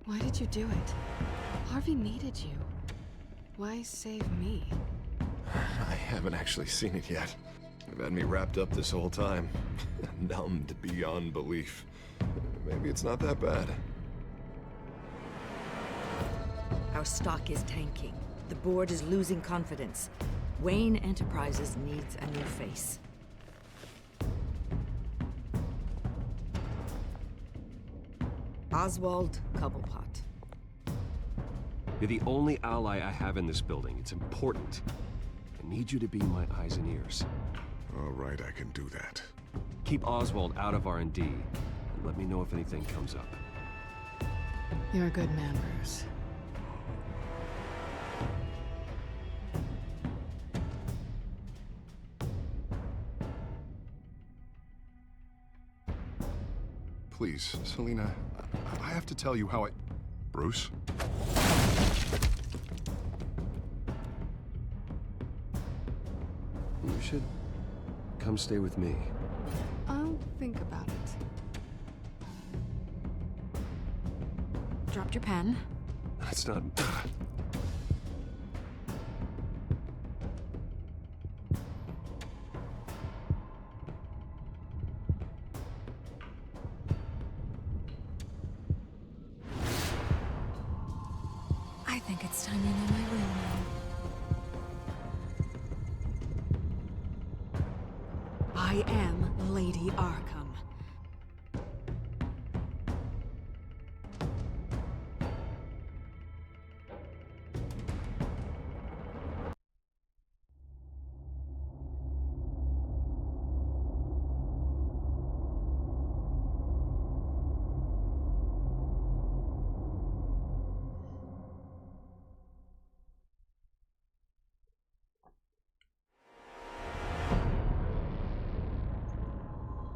Why did you do it? Harvey needed you. Why save me? I haven't actually seen it yet. They've had me wrapped up this whole time. Numbed beyond belief. Maybe it's not that bad. Our stock is tanking. The board is losing confidence. Wayne Enterprises needs a new face. Oswald Cobblepot. You're the only ally I have in this building. It's important. I need you to be my eyes and ears. All right, I can do that. Keep Oswald out of R&D, and let me know if anything comes up. You're a good man, Bruce. Please, Selina, I have to tell you how I... Bruce? You should come stay with me. I'll think about it. Dropped your pen. That's not... I think it's time you know my real name. I am Lady Arkham.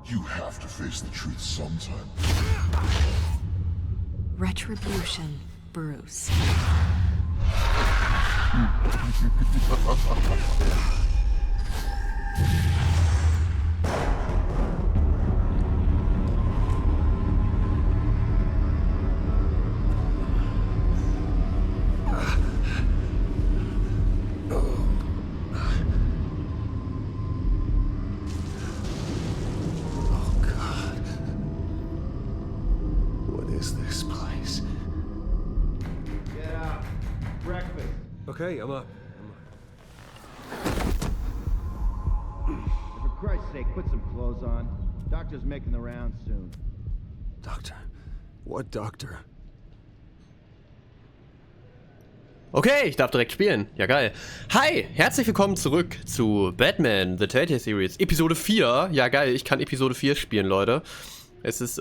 You have to face the truth sometime. Retribution, Bruce. Okay, I'm up. For Christ's sake, put some clothes on. Doctor's making the rounds soon. Doctor? What doctor? Okay, ich darf direkt spielen. Ja, geil. Hi, herzlich willkommen zurück zu Batman, The Telltale Series. Episode 4. Ja, geil, ich kann Episode 4 spielen, Leute. Es ist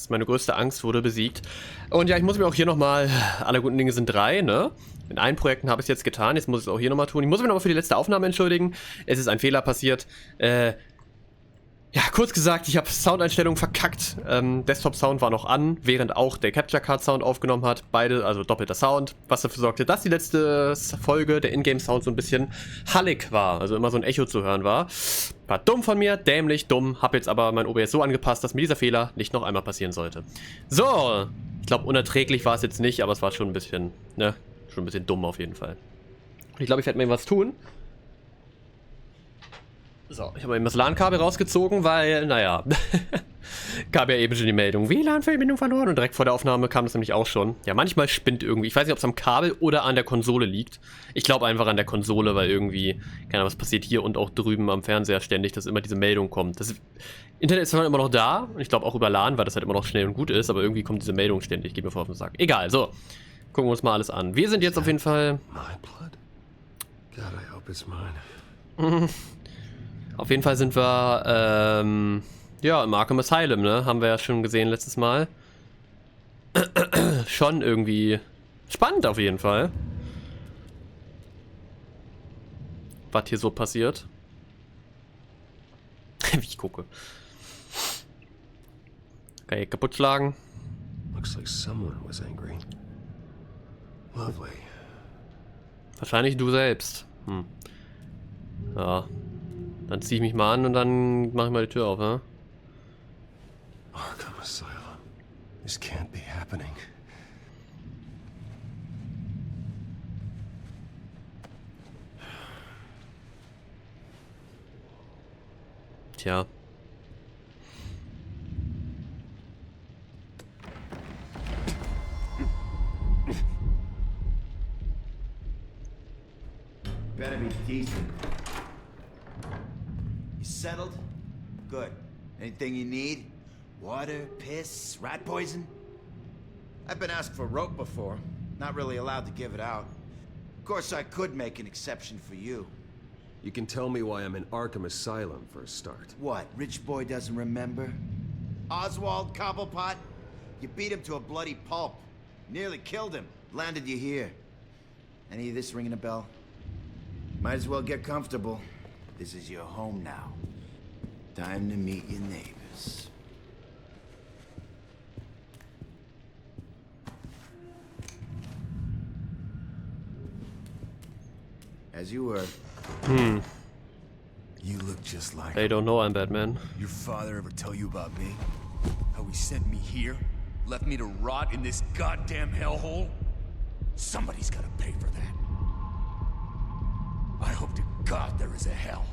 meine größte Angst wurde besiegt. Und ja, ich muss mir auch hier nochmal, alle guten Dinge sind 3, ne? In allen Projekten habe ich es jetzt getan, jetzt muss ich es auch hier nochmal tun. Ich muss mich nochmal für die letzte Aufnahme entschuldigen. Es ist ein Fehler passiert. Ja, kurz gesagt, ich habe Soundeinstellungen verkackt. Desktop-Sound war noch an, während auch der Capture-Card-Sound aufgenommen hat. Beide, also doppelter Sound, was dafür sorgte, dass die letzte Folge, der Ingame-Sound, so ein bisschen hallig war. Also immer so ein Echo zu hören war. War dumm von mir, dämlich, dumm. Hab jetzt aber mein OBS so angepasst, dass mir dieser Fehler nicht noch einmal passieren sollte. So, ich glaube, unerträglich war es jetzt nicht, aber es war schon ein bisschen, ne? Schon ein bisschen dumm auf jeden Fall. Ich glaube, ich werde mir was tun. So, ich habe eben das LAN-Kabel rausgezogen, weil, naja, gab ja eben schon die Meldung, WLAN-Verbindung verloren, und direkt vor der Aufnahme kam das nämlich auch schon. Ja, manchmal spinnt irgendwie, ich weiß nicht, ob es am Kabel oder an der Konsole liegt. Ich glaube einfach an der Konsole, weil irgendwie, keine Ahnung, was passiert hier und auch drüben am Fernseher ständig, dass immer diese Meldung kommt. Das Internet ist zwar immer noch da, und ich glaube auch über LAN, weil das halt immer noch schnell und gut ist, aber irgendwie kommt diese Meldung ständig, geht mir vor auf den Sack. Egal, so, gucken wir uns mal alles an. Wir sind jetzt auf jeden Fall... God, I hope it's mine. Auf jeden Fall sind wir, ja, im Arkham Asylum, ne? Haben wir ja schon gesehen letztes Mal. Schon irgendwie spannend auf jeden Fall. Was hier so passiert. Wie ich gucke. Okay, kaputt schlagen. Looks like someone was angry. Lovely. Wahrscheinlich du selbst. Ja. Dann zieh ich mich mal an und dann mach ich mal die Tür auf, ne? Arkham Asylum. This can't be happening. ja. Better be decent. You settled? Good. Anything you need? Water, piss, rat poison? I've been asked for rope before. Not really allowed to give it out. Of course, I could make an exception for you. You can tell me why I'm in Arkham Asylum for a start. What, rich boy doesn't remember? Oswald Cobblepot? You beat him to a bloody pulp. Nearly killed him. Landed you here. Any of this ringing a bell? Might as well get comfortable. This is your home now. Time to meet your neighbors. As you were. You look just like They don't know I'm Batman. Your father ever tell you about me? How he sent me here? Left me to rot in this goddamn hellhole? Somebody's gotta pay for that. I hope to God there is a hell.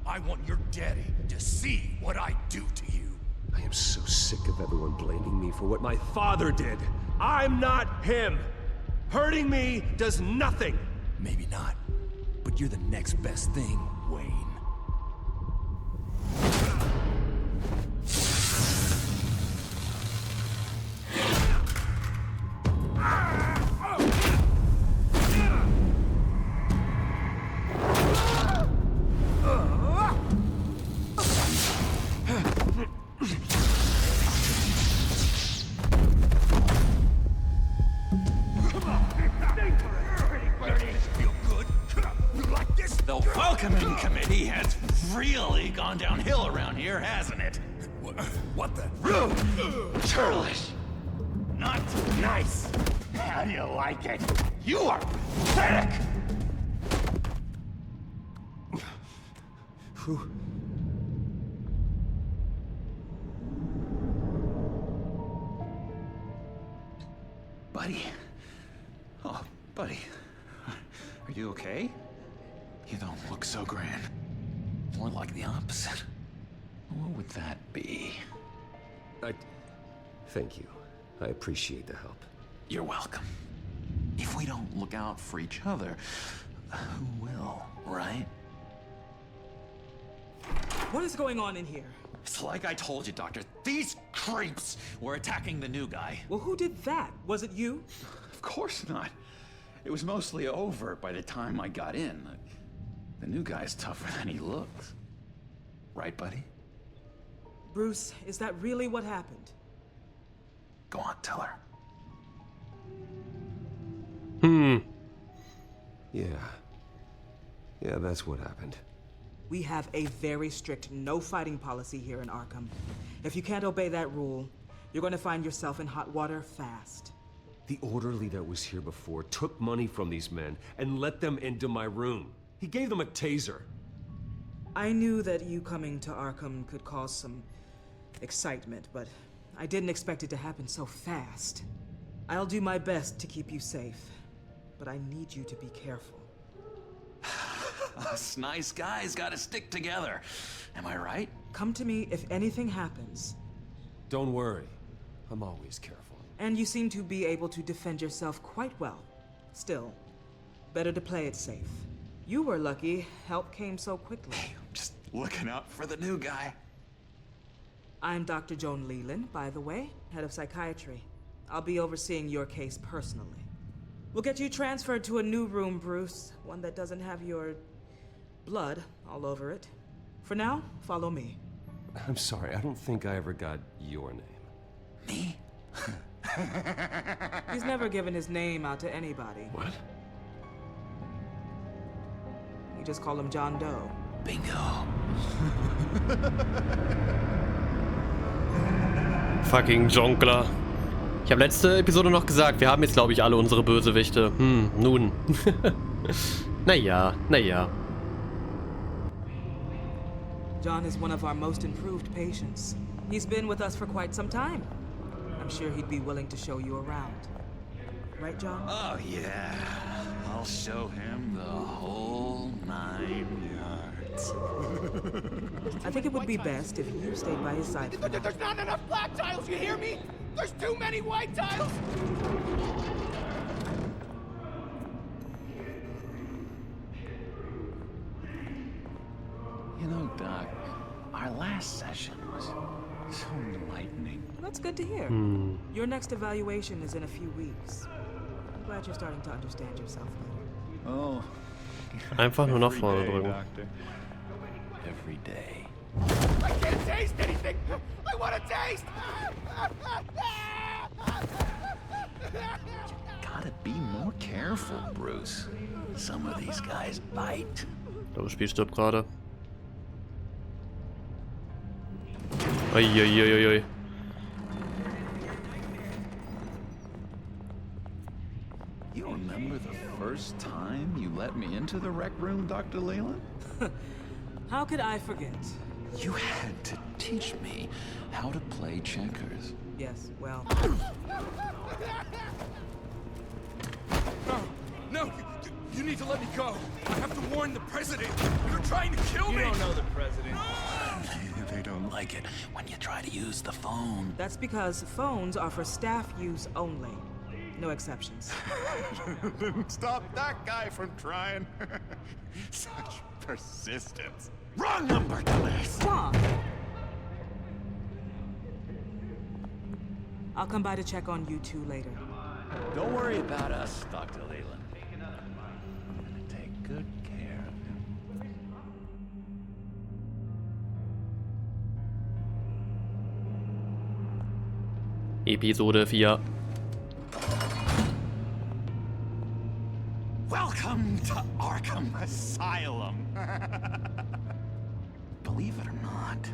I want your daddy to see what I do to you. I am so sick of everyone blaming me for what my father did. I'm not him. Hurting me does nothing. Maybe not, but you're the next best thing, Wayne. The welcoming committee has really gone downhill around here, hasn't it? What the? Rude! Churlish! Not nice! How do you like it? You are pathetic! Buddy. Oh, buddy. Are you okay? You don't look so grand. More like the opposite. What would that be? Thank you. I appreciate the help. You're welcome. If we don't look out for each other, who will, right? What is going on in here? It's like I told you, Doctor. These creeps were attacking the new guy. Well, who did that? Was it you? Of course not. It was mostly over by the time I got in. The new guy's tougher than he looks. Right, buddy? Bruce, is that really what happened? Go on, tell her. Yeah, that's what happened. We have a very strict no fighting policy here in Arkham. If you can't obey that rule, you're going to find yourself in hot water fast. The orderly that was here before took money from these men and let them into my room. He gave them a taser. I knew that you coming to Arkham could cause some excitement, but I didn't expect it to happen so fast. I'll do my best to keep you safe, but I need you to be careful. Us nice guys gotta stick together. Am I right? Come to me if anything happens. Don't worry. I'm always careful. And you seem to be able to defend yourself quite well. Still, better to play it safe. You were lucky help came so quickly. Hey, I'm just looking out for the new guy. I'm Dr. Joan Leland, by the way, head of psychiatry. I'll be overseeing your case personally. We'll get you transferred to a new room, Bruce. One that doesn't have your blood all over it. For now, follow me. I'm sorry, I don't think I ever got your name. Me? He's never given his name out to anybody. What? We just call him John Doe. Bingo. Fucking Jonkler. Ich habe letzte Episode noch gesagt, wir haben jetzt, glaube ich, alle unsere Bösewichte. Nun. Naja. John is one of our most improved patients. He's been with us for quite some time. I'm sure he'd be willing to show you around. Right, John? Oh, yeah. I'll show him the whole 9 yards. minutes. I think it would be best if you stayed by his side for now. There's not enough black tiles, you hear me? There's too many white tiles! You know, Doc, our last session was so enlightening. That's good to hear. Your next evaluation is in a few weeks. I'm glad you're starting to understand yourself better. Oh. Einfach nur nach vorne drücken. Every day. I can't taste anything! I want to taste! You gotta be more careful, Bruce. Some of these guys bite. Ich glaube, das Spiel stirbt gerade. Uiuiuiui. You remember the first time you let me into the rec room, Dr. Leland? How could I forget? You had to teach me how to play checkers. Yes, well... No, you need to let me go. I have to warn the president. You're trying to kill me. You don't know the president. They don't like it when you try to use the phone. That's because phones are for staff use only. No exceptions. Stop that guy from trying. Such persistence. Wrong number, dumbass. Wrong. I'll come by to check on you two later. Don't worry about us, Dr. Leland. I'm gonna take good care of him. Episode 4. Welcome to Arkham Asylum. Believe it or not,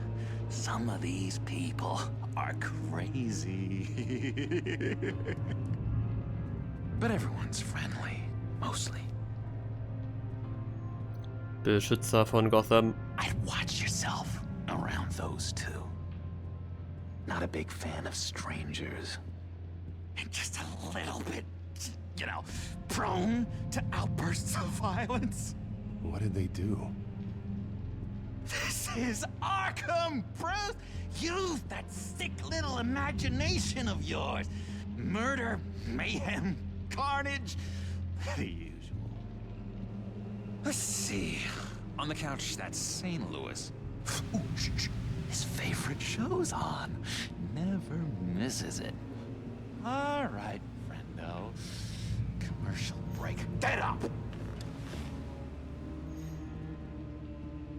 some of these people are crazy. But everyone's friendly, mostly. Beschützer von Gotham. I'd watch yourself around those two. Not a big fan of strangers. And just a little bit, you know, prone to outbursts of violence. What did they do? This is Arkham, Bruce! Use that sick little imagination of yours. Murder, mayhem, carnage, the usual. Let's see. On the couch, that's St. Louis. Ooh, shh. His favorite show's on. Never misses it. All right, friendo. Commercial break. Get up!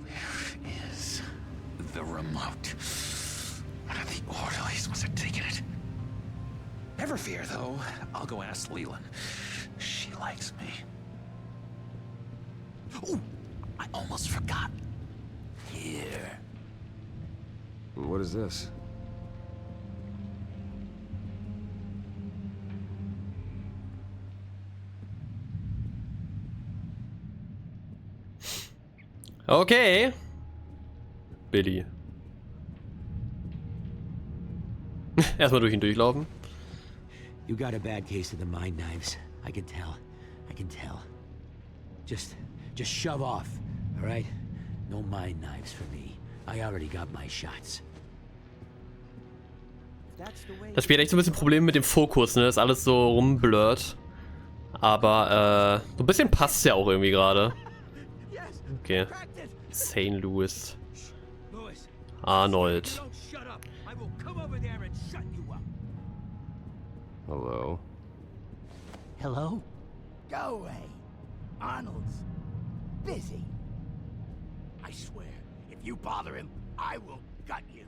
Where is the remote? One of the orderlies must have taken it. Never fear, though. I'll go ask Leland. She likes me. Ooh, I almost forgot. Here. What is this? Okay. Billy. Erstmal durch ihn durchlaufen. You got a bad case of the mind knives. I can tell. I can tell. Just shove off, all right? No mind knives for me. I already got my shots. Das Spiel hat echt so ein bisschen Probleme mit dem Fokus, ne? Ist alles so rumblurrt. Aber, so ein bisschen passt ja auch irgendwie gerade. Okay. St. Louis. Arnold. Hello? Hello? Go away. Arnold's busy. I swear, if you bother him, I will gut you.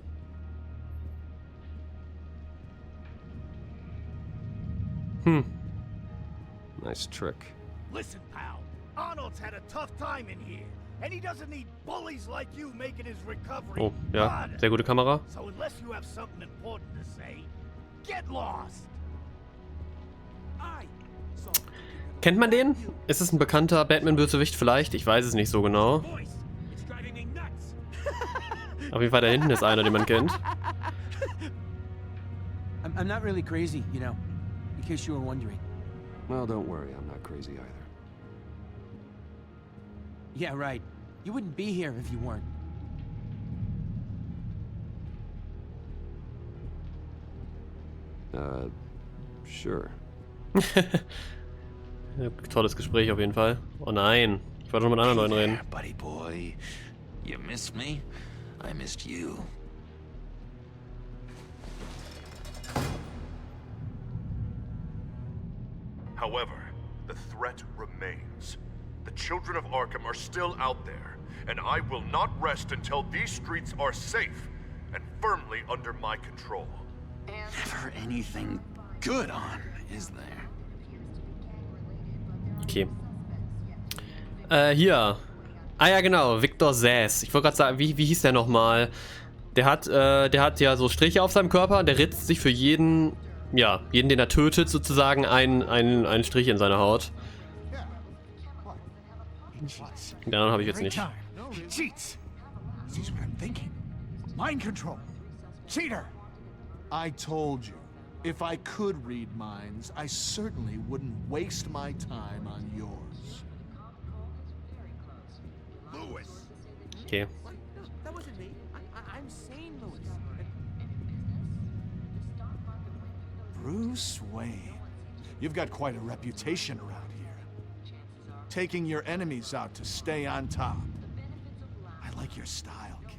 Nice trick. Listen, pal. Arnold's had a tough time in here, and he doesn't need bullies like you making his recovery. Oh, ja. Sehr gute Kamera. So unless you have something important to say, get lost. Kennt man den? Ist es ein bekannter Batman-Bösewicht vielleicht? Ich weiß es nicht so genau. Auf jeden Fall da hinten ist einer, den man kennt. I'm not really crazy, you know, in case you were wondering. Well, don't worry, I'm not crazy either. Yeah, right. You wouldn't be here if you weren't. Sure. Tolles Gespräch auf jeden Fall. Oh nein, ich wollte schon mit anderen Leuten reden. Buddy boy, you missed me? I missed you. However, the threat remains. The children of Arkham are still out there, and I will not rest until these streets are safe and firmly under my control. Never anything good on, is there? Okay. Hier. Ah ja, genau, Victor Sass. Ich wollte gerade sagen, wie hieß der nochmal? Der hat ja so Striche auf seinem Körper, der ritzt sich für jeden, ja, den er tötet, sozusagen einen Strich in seine Haut. Den anderen habe ich jetzt nicht. Cheats. Sees what I'm thinking. Mind control. Cheater. I told you, if I could read minds, I certainly wouldn't waste my time on yours. Lewis. Okay. That wasn't me. I'm sane, Lewis. Bruce Wayne. You've got quite a reputation around here. Taking your enemies out to stay on top. I like your style, kid.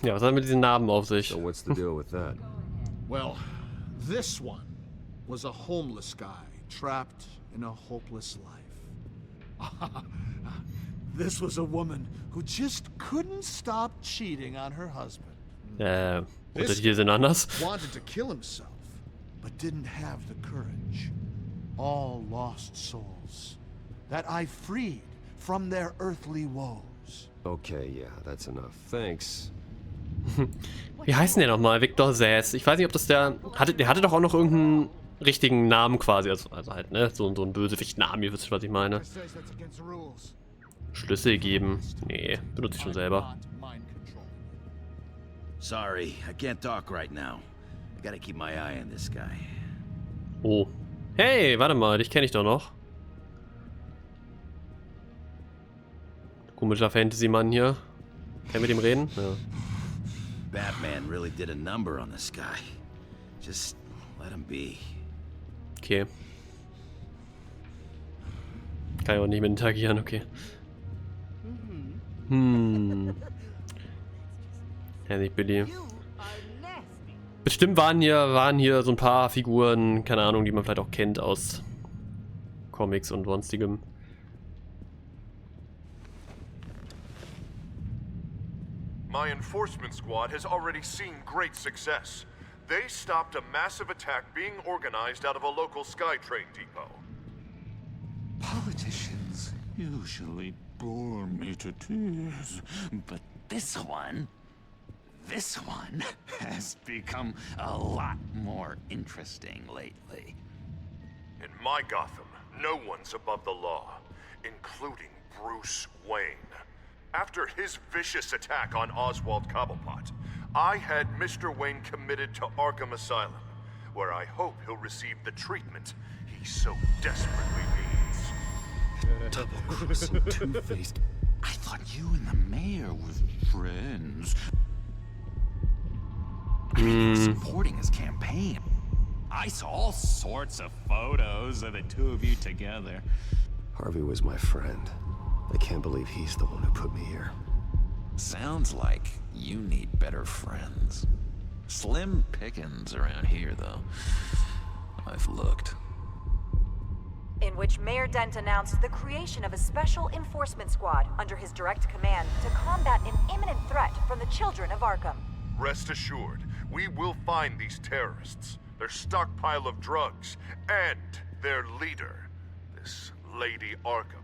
Ja, was hat mit diesen Narben auf sich? So what's the deal with that? Well, this one was a homeless guy trapped in a hopeless life. This was a woman who just couldn't stop cheating on her husband. Untertitel sind anders. Wanted to kill himself, but didn't have the courage. All lost souls that I freed from their earthly woes. Okay, yeah, that's enough. Thanks. Wie heißt denn der nochmal? Victor Sass. Ich weiß nicht, ob das der hatte doch auch noch irgendeinen richtigen Namen quasi. Also halt, ne? So ein Bösewicht-Namen, ihr wisst, was ich meine. Schlüssel geben. Nee, benutze ich schon selber. Sorry, I can't talk right now. I gotta keep my eye on this guy. Oh. Hey, warte mal, dich kenne ich doch noch. Komischer Fantasy-Mann hier. Kann ich mit ihm reden? Ja. Batman really did a number on this guy. Just let him be. Okay. Kann ich auch nicht mit interagieren, okay. Ja, nicht Billy. Bestimmt waren hier so ein paar Figuren, keine Ahnung, die man vielleicht auch kennt aus Comics und sonstigem. My enforcement squad has already seen great success. They stopped a massive attack being organized out of a local SkyTrain depot. Politicians usually bore me to tears, but this one has become a lot more interesting lately. In my Gotham, no one's above the law, including Bruce Wayne. After his vicious attack on Oswald Cobblepot, I had Mr. Wayne committed to Arkham Asylum, where I hope he'll receive the treatment he so desperately needs. Double-crossing two-faced. I thought you and the mayor were friends. I mean, you were supporting his campaign. I saw all sorts of photos of the two of you together. Harvey was my friend. I can't believe he's the one who put me here. Sounds like you need better friends. Slim pickings around here, though. I've looked. In which Mayor Dent announced the creation of a special enforcement squad under his direct command to combat an imminent threat from the children of Arkham. Rest assured, we will find these terrorists, their stockpile of drugs, and their leader, this Lady Arkham,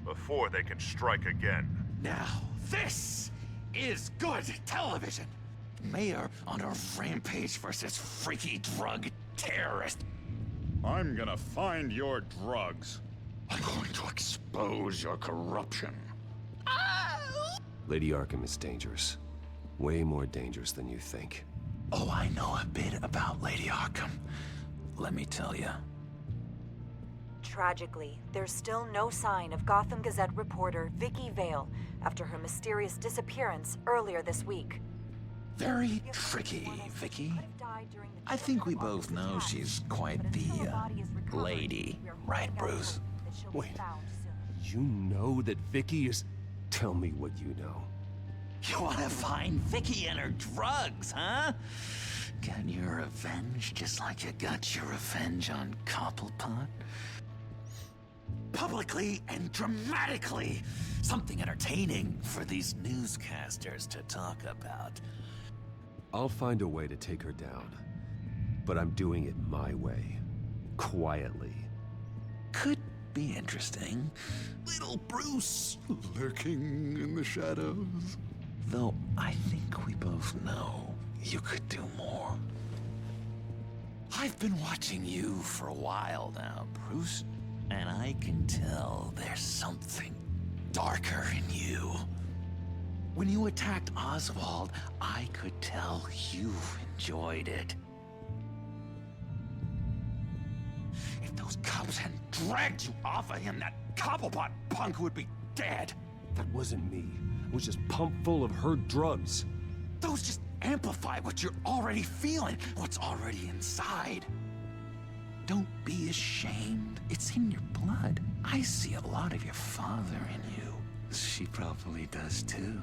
before they can strike again. Now, this is good television. Mayor on a rampage versus freaky drug terrorist. I'm gonna find your drugs. I'm going to expose your corruption. Lady Arkham is dangerous. Way more dangerous than you think. Oh, I know a bit about Lady Arkham. Let me tell you. Tragically, there's still no sign of Gotham Gazette reporter Vicky Vale after her mysterious disappearance earlier this week. Very tricky, Vicky. I think we both know she's quite the, lady, right, Bruce? Wait, you know that Vicky is... Tell me what you know. You want to find Vicky and her drugs, huh? Get your revenge just like you got your revenge on Cobblepot? Publicly and dramatically. Something entertaining for these newscasters to talk about. I'll find a way to take her down. But I'm doing it my way. Quietly. Could be interesting. Little Bruce lurking in the shadows. Though I think we both know you could do more. I've been watching you for a while now, Bruce, and I can tell there's something darker in you. When you attacked Oswald, I could tell you enjoyed it. If those cops hadn't dragged you off of him, that Cobblepot punk would be dead. That wasn't me. It was just pumped full of her drugs. Those just amplify what you're already feeling, what's already inside. Don't be ashamed. It's in your blood. I see a lot of your father in you. She probably does too.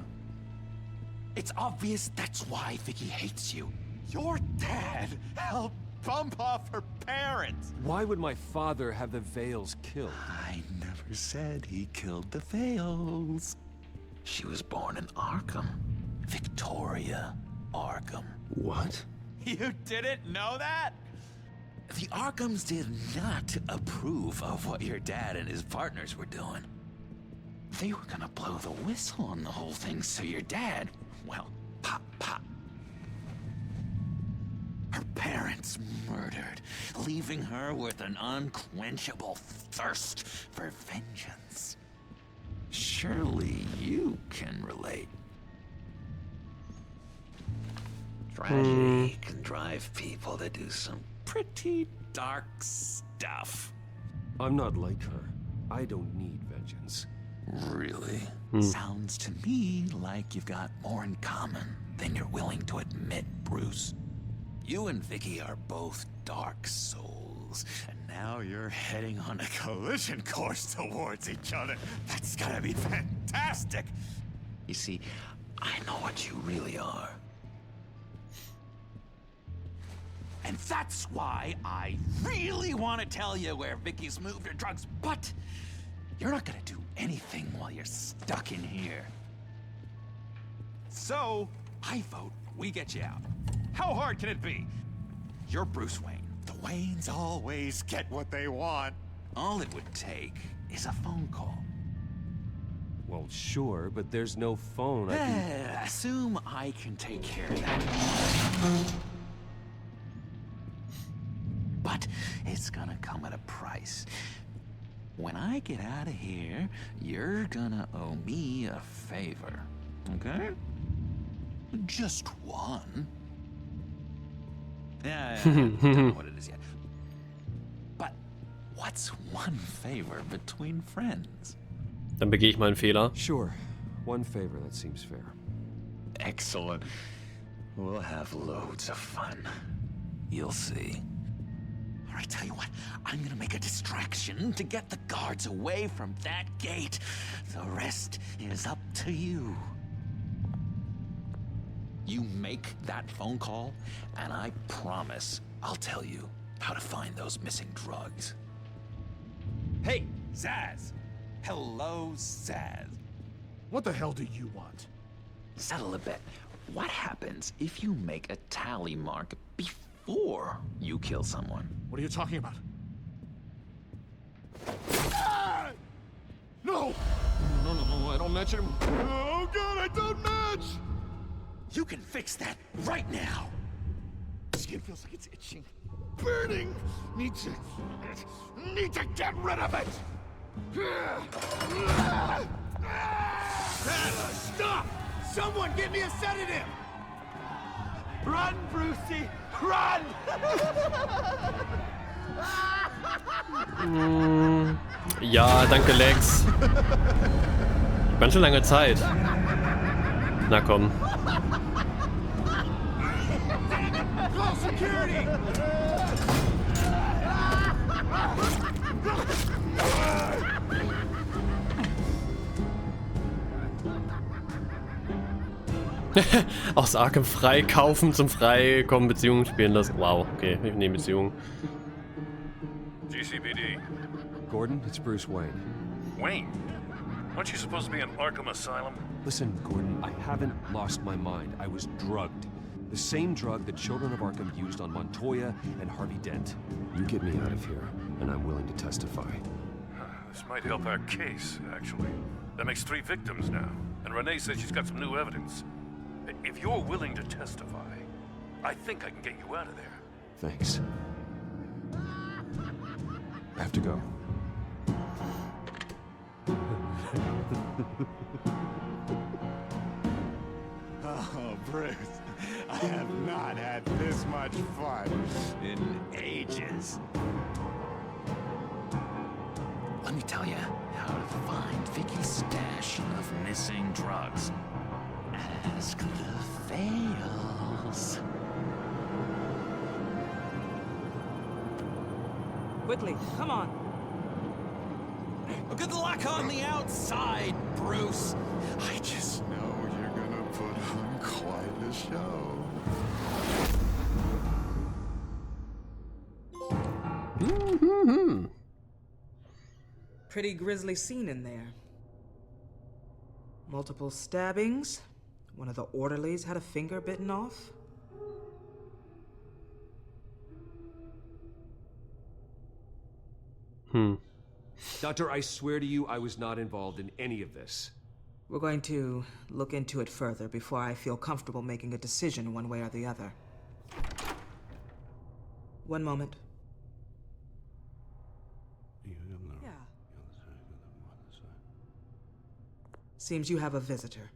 It's obvious that's why Vicky hates you. Your dad helped bump off her parents. Why would my father have the Vales killed? I never said he killed the Vales. She was born in Arkham. Victoria Arkham. What? You didn't know that? The Arkhams did not approve of what your dad and his partners were doing. They were gonna blow the whistle on the whole thing, so your dad, well, pop. Her parents murdered, leaving her with an unquenchable thirst for vengeance. Surely you can relate. Tragedy can drive people to do some pretty dark stuff. I'm not like her. I don't need vengeance. Really? Sounds to me like you've got more in common than you're willing to admit, Bruce. You and Vicky are both dark souls, and now you're heading on a collision course towards each other. That's gotta be fantastic! You see, I know what you really are. And that's why I really want to tell you where Vicky's moved her drugs, but you're not gonna do anything while you're stuck in here. So, I vote we get you out. How hard can it be? You're Bruce Wayne. The Waynes always get what they want. All it would take is a phone call. Well, sure, but there's no phone. I can... Assume I can take care of that. But it's gonna come at a price. When I get out of here, you're gonna owe me a favor, okay? Just one. Yeah, I don't know what it is yet. But what's one favor between friends? Dann begehe ich mal einen Fehler. Sure. One favor, that seems fair. Excellent. We'll have loads of fun. You'll see. All right, tell you what, I'm gonna make a distraction to get the guards away from that gate. The rest is up to you. You make that phone call, and I promise I'll tell you how to find those missing drugs. Hey, Zaz! Hello, Zaz. What the hell do you want? Settle a bet. What happens if you make a tally mark before you kill someone? What are you talking about? Ah! No! No, I don't match him. Oh god, I don't match! You can fix that right now. Skin feels like it's itching. Burning! Need to get rid of it! Stop! Someone get me a sedative! Run, Brucey! Run! Ja, danke Lex. Ganz schön lange Zeit. Na komm. Aus Arkham freikaufen zum Freikommen, Beziehungen spielen lassen. Wow, okay, ich nehme Beziehungen. GCPD. Gordon, it's Bruce Wayne. Wayne? Aren't you supposed to be in Arkham Asylum? Listen, Gordon, I haven't lost my mind. I was drugged. The same drug the children of Arkham used on Montoya and Harvey Dent. You get me out of here, and I'm willing to testify. This might help our case, actually. That makes 3 victims now, and Renee says she's got some new evidence. If you're willing to testify, I think I can get you out of there. Thanks. I have to go. Oh, Bruce, I have not had this much fun in ages. Let me tell you how to find Vicky's stash of missing drugs. Ask the fails. Quickly, come on. Good luck on the outside, Bruce. I just know you're gonna put on quite a show. Pretty grisly scene in there. Multiple stabbings. One of the orderlies had a finger bitten off. Doctor, I swear to you, I was not involved in any of this. We're going to look into it further before I feel comfortable making a decision one way or the other. One moment. Yeah. Seems you have a visitor.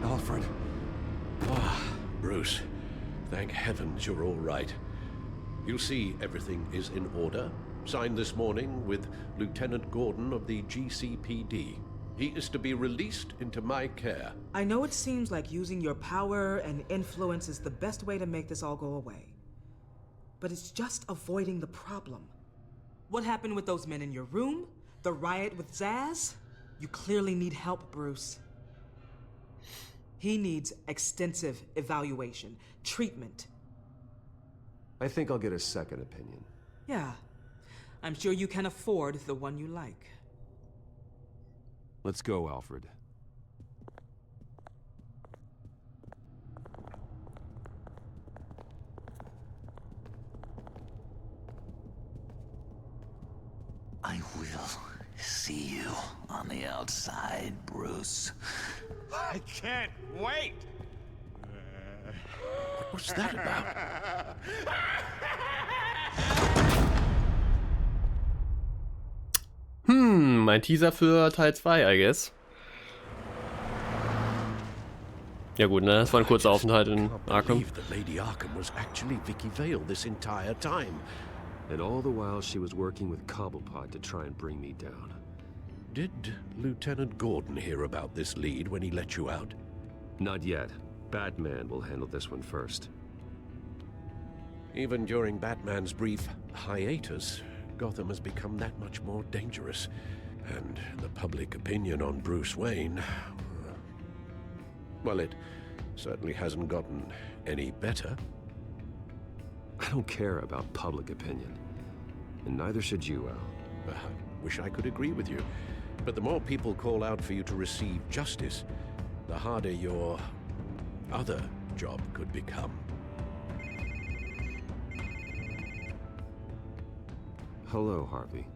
Alfred. Bruce, thank heavens you're all right. You'll see everything is in order. Signed this morning with Lieutenant Gordon of the GCPD. He is to be released into my care. I know it seems like using your power and influence is the best way to make this all go away. But it's just avoiding the problem. What happened with those men in your room? The riot with Zaz? You clearly need help, Bruce. He needs extensive evaluation, treatment. I think I'll get a second opinion. Yeah, I'm sure you can afford the one you like. Let's go, Alfred. I will see you on the outside, Bruce. I can't wait! What's that about? Ein Teaser für Teil 2, I guess. Ja gut, ne? Das war ein kurzer Aufenthalt in Arkham. Lady Arkham was actually Vicky Vale this entire time. And all the while she was working with Cobblepot to try and bring me down. Did Lieutenant Gordon hear about this lead when he let you out? Not yet. Batman will handle this one first. Even during Batman's brief hiatus, Gotham has become that much more dangerous. And the public opinion on Bruce Wayne... well, it certainly hasn't gotten any better. I don't care about public opinion. And neither should you, Al. I wish I could agree with you. But the more people call out for you to receive justice, the harder your other job could become. Hello, Harvey.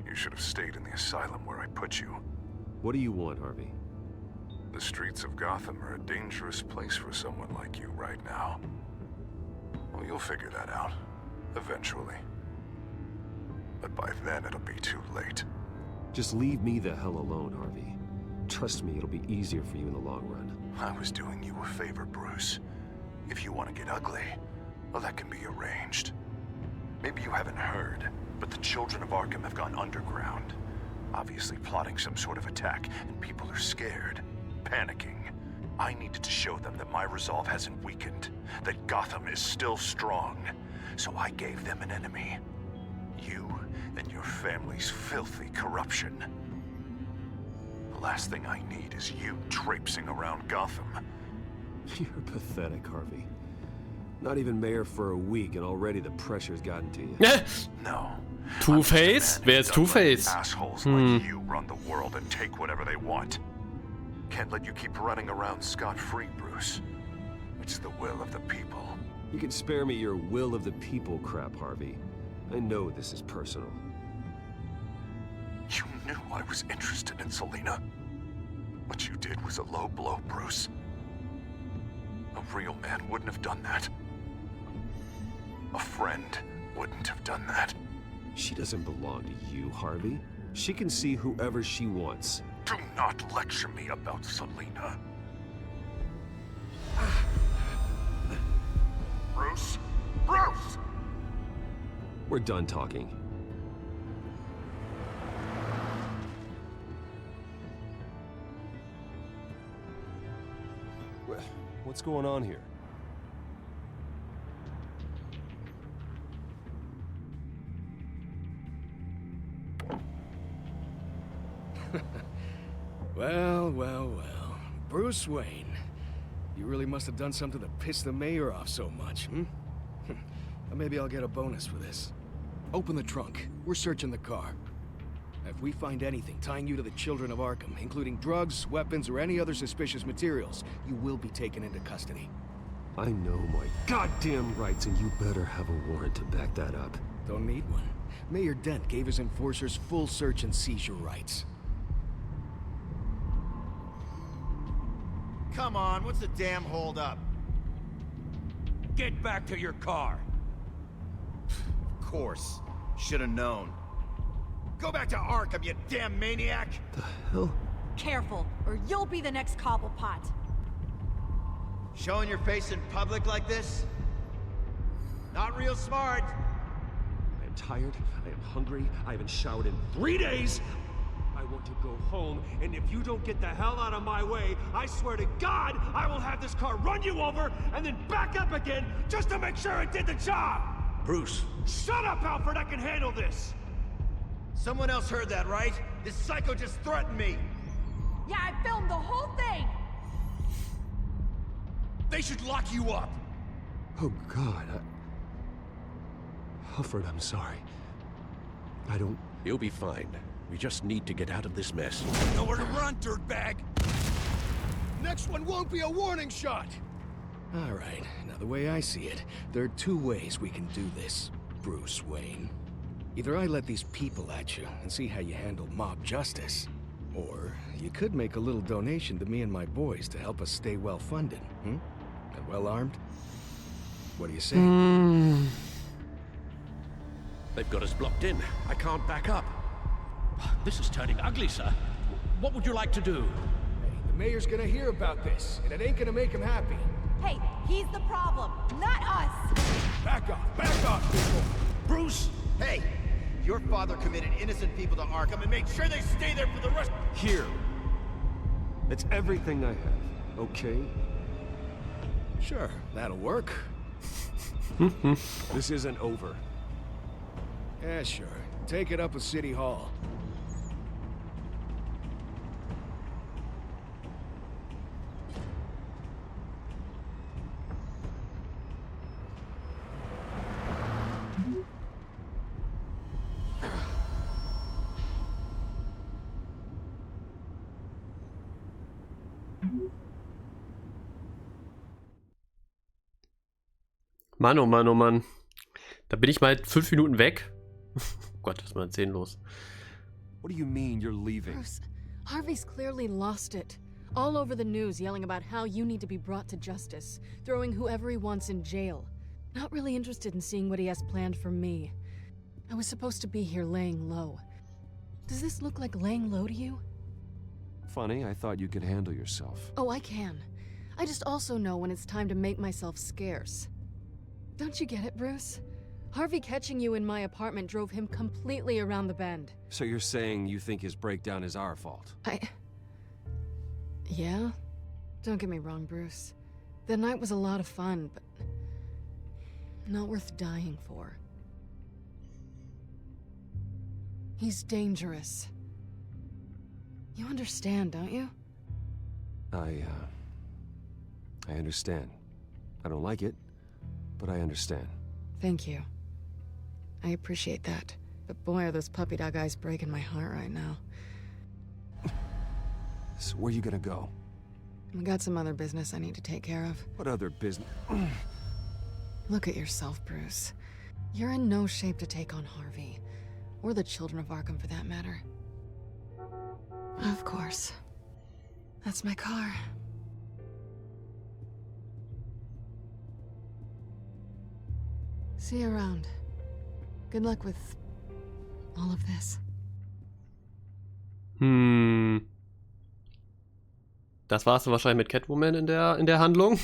You should have stayed in the asylum where I put you. What do you want, Harvey? The streets of Gotham are a dangerous place for someone like you right now. Well, you'll figure that out, eventually. But by then it'll be too late. Just leave me the hell alone, Harvey. Trust me, it'll be easier for you in the long run. I was doing you a favor, Bruce. If you want to get ugly, well, that can be arranged. Maybe you haven't heard, but the children of Arkham have gone underground. Obviously plotting some sort of attack, and people are scared, panicking. I needed to show them that my resolve hasn't weakened, that Gotham is still strong. So I gave them an enemy. You and your family's filthy corruption. The last thing I need is you traipsing around Gotham. You're pathetic, Harvey. Not even mayor for a week and already the pressure's gotten to you. No. Two-Face? Wer ist Two-Face? Assholes like you run the world and take whatever they want. Can't let you keep running around scot-free, Bruce. It's the will of the people. You can spare me your will of the people crap, Harvey. I know this is personal. You knew I was interested in Selina. What you did was a low blow, Bruce. A real man wouldn't have done that. A friend wouldn't have done that. She doesn't belong to you, Harvey. She can see whoever she wants. Do not lecture me about Selina. Bruce? Bruce! We're done talking. What's going on here? Well. Bruce Wayne. You really must have done something to piss the mayor off so much, hmm? Maybe I'll get a bonus for this. Open the trunk. We're searching the car. If we find anything tying you to the children of Arkham, including drugs, weapons, or any other suspicious materials, you will be taken into custody. I know my goddamn rights, and you better have a warrant to back that up. Don't need one. Mayor Dent gave his enforcers full search and seizure rights. Come on, what's the damn holdup? Get back to your car. Of course. Should have known. Go back to Arkham, you damn maniac! The hell? Careful, or you'll be the next Cobblepot. Showing your face in public like this? Not real smart. I am tired, I am hungry, I haven't showered in 3 days! I want to go home, and if you don't get the hell out of my way, I swear to God, I will have this car run you over, and then back up again, just to make sure it did the job! Bruce! Shut up, Alfred, I can handle this! Someone else heard that, right? This psycho just threatened me! Yeah, I filmed the whole thing! They should lock you up! Oh, God, Alfred, I'm sorry. I don't... You'll be fine. We just need to get out of this mess. Nowhere to run, dirtbag! Next one won't be a warning shot! All right, now the way I see it, there are two ways we can do this, Bruce Wayne. Either I let these people at you and see how you handle mob justice, or you could make a little donation to me and my boys to help us stay well-funded, And well-armed? What do you say? They've got us blocked in. I can't back up. This is turning ugly, sir. What would you like to do? Hey, the mayor's gonna hear about this, and it ain't gonna make him happy. Hey, he's the problem, not us! Back off, people! Bruce! Hey! Your father committed innocent people to Arkham and made sure they stay there for the rest— Here. That's everything I have, okay? Sure, that'll work. This isn't over. Yeah, sure. Take it up with City Hall. Mann, oh Mann, oh Mann. Da bin ich mal 5 Minuten weg. Oh Gott, was ist mit 10 los? What do you mean you're leaving? Bruce, Harvey's clearly lost it. All over the news yelling about how you need to be brought to justice, throwing whoever he wants in jail. Not really interested in seeing what he has planned for me. I was supposed to be here laying low. Does this look like laying low to you? funny. I thought you could handle yourself. Oh, I can. I just also know when it's time to make myself scarce. Don't you get it, Bruce? Harvey catching you in my apartment drove him completely around the bend. So you're saying you think his breakdown is our fault? Yeah? Don't get me wrong, Bruce. The night was a lot of fun, but not worth dying for. He's dangerous. You understand, don't you? I understand. I don't like it, but I understand. Thank you. I appreciate that. But boy, are those puppy dog eyes breaking my heart right now. So where you gonna go? I got some other business I need to take care of. What other business? Look at yourself, Bruce. You're in no shape to take on Harvey. Or the children of Arkham, for that matter. Of course. That's my car. See you around. Good luck with all of this. Das war's dann wahrscheinlich mit Catwoman in der Handlung.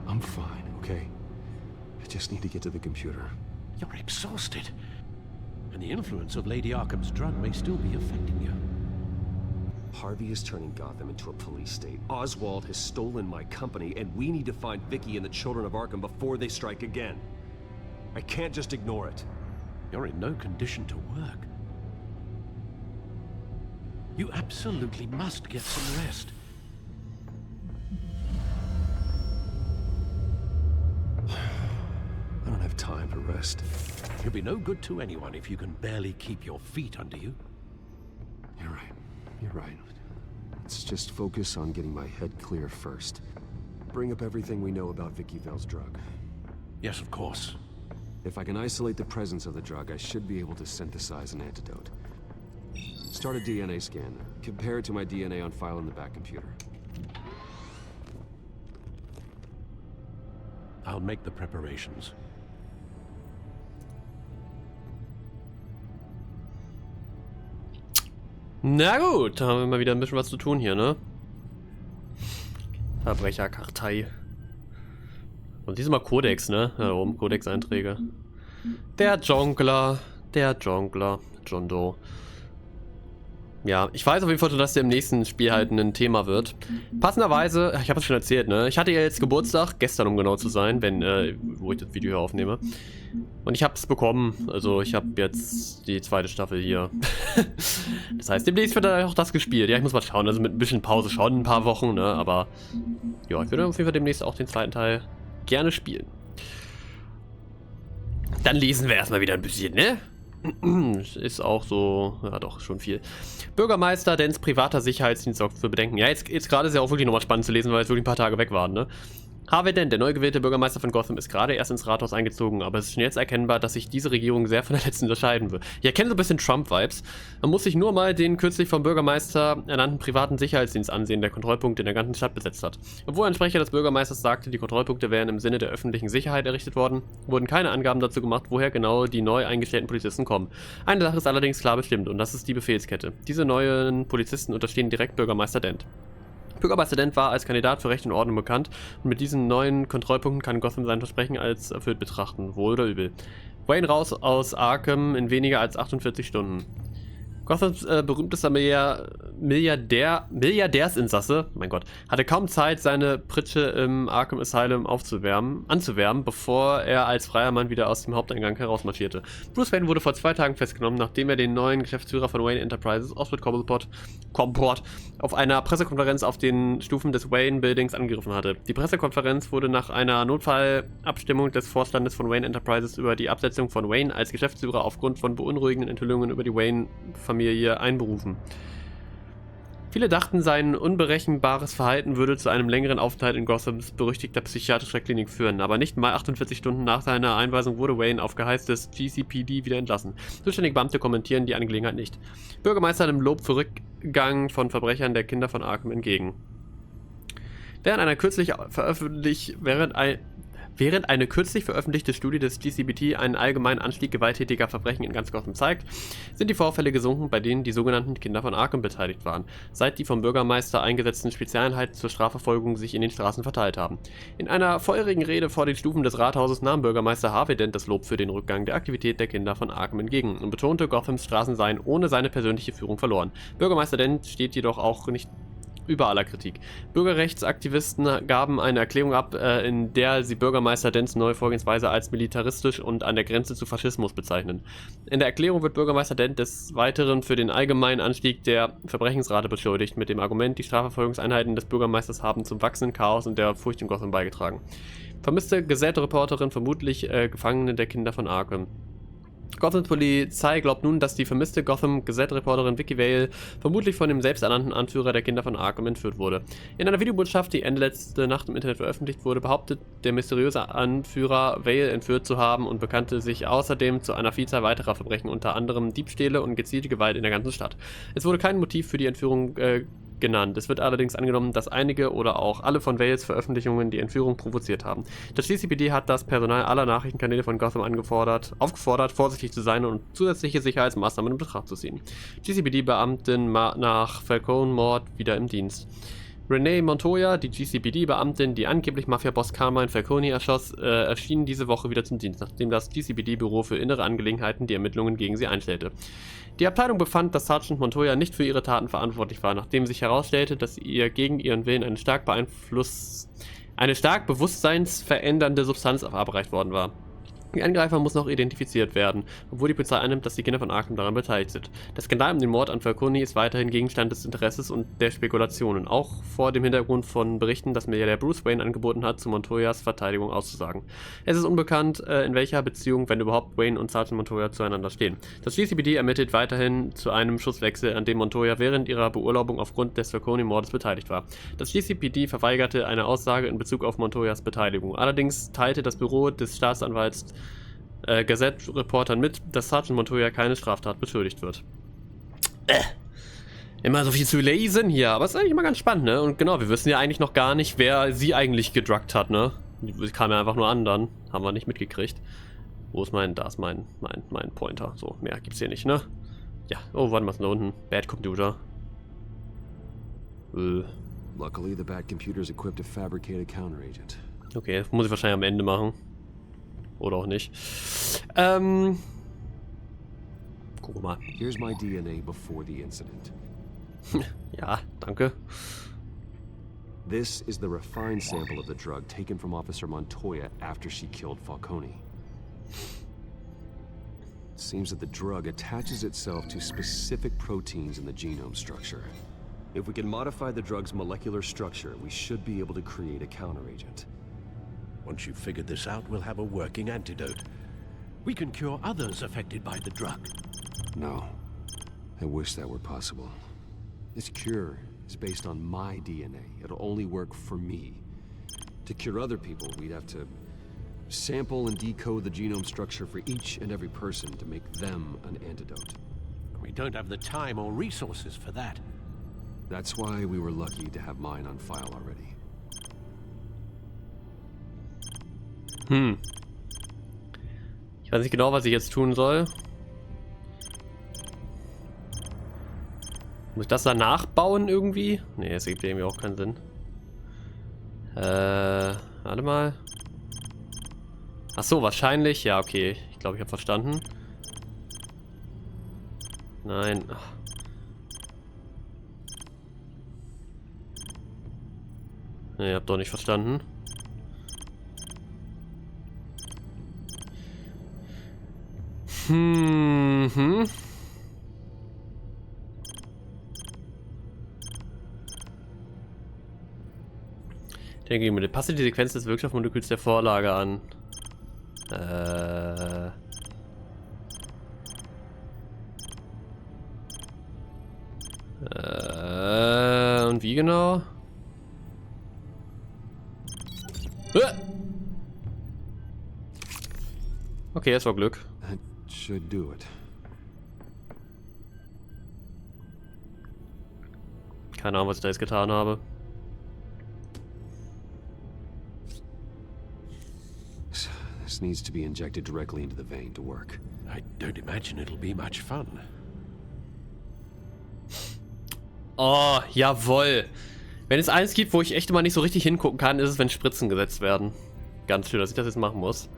I'm fine, okay? I just need to get to the computer. You're exhausted. And the influence of Lady Arkham's drug may still be affecting you. Harvey is turning Gotham into a police state. Oswald has stolen my company, and we need to find Vicky and the children of Arkham before they strike again. I can't just ignore it. You're in no condition to work. You absolutely must get some rest. I don't have time to rest. You'll be no good to anyone if you can barely keep your feet under you. You're right. You're right. Let's just focus on getting my head clear first. Bring up everything we know about Vicky Vale's drug. Yes, of course. If I can isolate the presence of the drug, I should be able to synthesize an antidote. Start a DNA scan. Compare it to my DNA on file in the back computer. I'll make the preparations. Na gut, da haben wir mal wieder ein bisschen was zu tun hier, ne? Verbrecherkartei. Und diesmal Kodex, ne? Da oben Kodex-Einträge. Der Jongleur, John Doe. Ja, ich weiß auf jeden Fall schon, dass der im nächsten Spiel halt ein Thema wird. Passenderweise, ich habe es schon erzählt, ne? Ich hatte ja jetzt Geburtstag, gestern um genau zu sein, wo ich das Video hier aufnehme. Und ich habe es bekommen, also ich habe jetzt die zweite Staffel hier. Das heißt, demnächst wird dann auch das gespielt. Ja, ich muss mal schauen, also mit ein bisschen Pause schon, ein paar Wochen, ne? Aber ja, ich würde auf jeden Fall demnächst auch den zweiten Teil gerne spielen. Dann lesen wir erstmal wieder ein bisschen, ne? Ist auch so, ja doch, schon viel. Bürgermeister, Dents privater Sicherheitsdienst sorgt für Bedenken. Ja, jetzt gerade ist ja auch wirklich nochmal spannend zu lesen, weil es wirklich ein paar Tage weg waren, ne? Harvey Dent, der neu gewählte Bürgermeister von Gotham, ist gerade erst ins Rathaus eingezogen, aber es ist schon jetzt erkennbar, dass sich diese Regierung sehr von der letzten unterscheiden wird. Ich erkenne so ein bisschen Trump-Vibes. Man muss sich nur mal den kürzlich vom Bürgermeister ernannten privaten Sicherheitsdienst ansehen, der Kontrollpunkte in der ganzen Stadt besetzt hat. Obwohl ein Sprecher des Bürgermeisters sagte, die Kontrollpunkte wären im Sinne der öffentlichen Sicherheit errichtet worden, wurden keine Angaben dazu gemacht, woher genau die neu eingestellten Polizisten kommen. Eine Sache ist allerdings klar bestimmt, und das ist die Befehlskette. Diese neuen Polizisten unterstehen direkt Bürgermeister Dent. Bürgermeister Dent war als Kandidat für Recht und Ordnung bekannt und mit diesen neuen Kontrollpunkten kann Gotham sein Versprechen als erfüllt betrachten, wohl oder übel. Wayne raus aus Arkham in weniger als 48 Stunden. Gothams berühmtester Milliardärsinsasse, mein Gott, hatte kaum Zeit, seine Pritsche im Arkham Asylum anzuwärmen, bevor er als freier Mann wieder aus dem Haupteingang herausmarschierte. Bruce Wayne wurde vor 2 Tagen festgenommen, nachdem er den neuen Geschäftsführer von Wayne Enterprises, Oswald Cobblepot, auf einer Pressekonferenz auf den Stufen des Wayne Buildings angegriffen hatte. Die Pressekonferenz wurde nach einer Notfallabstimmung des Vorstandes von Wayne Enterprises über die Absetzung von Wayne als Geschäftsführer aufgrund von beunruhigenden Enthüllungen über die Wayne-Familie einberufen. Viele dachten, sein unberechenbares Verhalten würde zu einem längeren Aufenthalt in Gothams berüchtigter psychiatrischer Klinik führen, aber nicht mal 48 Stunden nach seiner Einweisung wurde Wayne auf Geheiß des GCPD wieder entlassen. Zuständige Beamte kommentieren die Angelegenheit nicht. Bürgermeister nimmt Lob für Rückgang von Verbrechern der Kinder von Arkham entgegen. Während eine kürzlich veröffentlichte Studie des GCPD einen allgemeinen Anstieg gewalttätiger Verbrechen in ganz Gotham zeigt, sind die Vorfälle gesunken, bei denen die sogenannten Kinder von Arkham beteiligt waren, seit die vom Bürgermeister eingesetzten Spezialeinheiten zur Strafverfolgung sich in den Straßen verteilt haben. In einer feurigen Rede vor den Stufen des Rathauses nahm Bürgermeister Harvey Dent das Lob für den Rückgang der Aktivität der Kinder von Arkham entgegen und betonte, Gothams Straßen seien ohne seine persönliche Führung verloren. Bürgermeister Dent steht jedoch auch nicht über aller Kritik. Bürgerrechtsaktivisten gaben eine Erklärung ab, in der sie Bürgermeister Dents neue Vorgehensweise als militaristisch und an der Grenze zu Faschismus bezeichnen. In der Erklärung wird Bürgermeister Dent des Weiteren für den allgemeinen Anstieg der Verbrechensrate beschuldigt, mit dem Argument, die Strafverfolgungseinheiten des Bürgermeisters haben zum wachsenden Chaos und der Furcht in Gotham beigetragen. Vermisste Gazette-Reporterin, vermutlich Gefangene der Kinder von Arkham. Gothams Polizei glaubt nun, dass die vermisste Gotham-Gazette-Reporterin Vicky Vale vermutlich von dem selbsternannten Anführer der Kinder von Arkham entführt wurde. In einer Videobotschaft, die Ende letzte Nacht im Internet veröffentlicht wurde, behauptet der mysteriöse Anführer, Vale entführt zu haben und bekannte sich außerdem zu einer Vielzahl weiterer Verbrechen, unter anderem Diebstähle und gezielte Gewalt in der ganzen Stadt. Es wurde kein Motiv für die Entführung genannt. Es wird allerdings angenommen, dass einige oder auch alle von Vales Veröffentlichungen die Entführung provoziert haben. Das GCPD hat das Personal aller Nachrichtenkanäle von Gotham aufgefordert, vorsichtig zu sein und zusätzliche Sicherheitsmaßnahmen in Betracht zu ziehen. GCPD-Beamtin nach Falcone-Mord wieder im Dienst. Renee Montoya, die GCPD-Beamtin, die angeblich Mafia-Boss Carmine Falcone erschoss, erschien diese Woche wieder zum Dienst, nachdem das GCPD-Büro für innere Angelegenheiten die Ermittlungen gegen sie einstellte. Die Abteilung befand, dass Sergeant Montoya nicht für ihre Taten verantwortlich war, nachdem sich herausstellte, dass ihr gegen ihren Willen eine stark bewusstseinsverändernde Substanz verabreicht worden war. Die Angreifer muss noch identifiziert werden, obwohl die Polizei annimmt, dass die Kinder von Arkham daran beteiligt sind. Der Skandal um den Mord an Falcone ist weiterhin Gegenstand des Interesses und der Spekulationen, auch vor dem Hintergrund von Berichten, dass Milliardär Bruce Wayne angeboten hat, zu Montoyas Verteidigung auszusagen. Es ist unbekannt, in welcher Beziehung, wenn überhaupt, Wayne und Sergeant Montoya zueinander stehen. Das GCPD ermittelt weiterhin zu einem Schusswechsel, an dem Montoya während ihrer Beurlaubung aufgrund des Falcone-Mordes beteiligt war. Das GCPD verweigerte eine Aussage in Bezug auf Montoyas Beteiligung. Allerdings teilte das Büro des Staatsanwalts Gazette-Reportern mit, dass Sergeant Montoya keine Straftat beschuldigt wird. Immer so viel zu lesen hier, aber es ist eigentlich immer ganz spannend, ne? Und genau, wir wissen ja eigentlich noch gar nicht, wer sie eigentlich gedruckt hat, ne? Die kam ja einfach nur an dann, haben wir nicht mitgekriegt. Wo ist da ist mein Pointer. So, mehr gibt's hier nicht, ne? Ja, oh, warte mal, was ist da unten? Bad Computer. Luckily, the bad computer's equipped to fabricate a counteragent. Okay, das muss ich wahrscheinlich am Ende machen. Oder auch nicht. Guck mal. Here's my DNA before the incident. Ja, danke. This is the refined sample of the drug taken from Officer Montoya after she killed Falcone. It seems that the drug attaches itself to specific proteins in the genome structure. If we can modify the drug's molecular structure, we should be able to create a counteragent. Once you've figured this out, we'll have a working antidote. We can cure others affected by the drug. No. I wish that were possible. This cure is based on my DNA. It'll only work for me. To cure other people, we'd have to sample and decode the genome structure for each and every person to make them an antidote. We don't have the time or resources for that. That's why we were lucky to have mine on file already. Ich weiß nicht genau, was ich jetzt tun soll. Muss ich das danach bauen irgendwie? Ne, es gibt irgendwie auch keinen Sinn. Warte mal. Ach so, wahrscheinlich. Ja, okay. Ich glaube, ich habe verstanden. Nein. Ne, ich habe doch nicht verstanden. Denke ich mir, passe die Sequenz des Wirkstoffmoleküls der Vorlage an. Und wie genau? Okay, es war Glück. That should do it. Keine Ahnung, was ich da jetzt getan habe. needs to be injected directly into the vein to work. I don't imagine it'll be much fun. Oh, jawohl. Wenn es eins gibt, wo ich echt immer nicht so richtig hingucken kann, ist es, wenn Spritzen gesetzt werden. Ganz schön, dass ich das jetzt machen muss.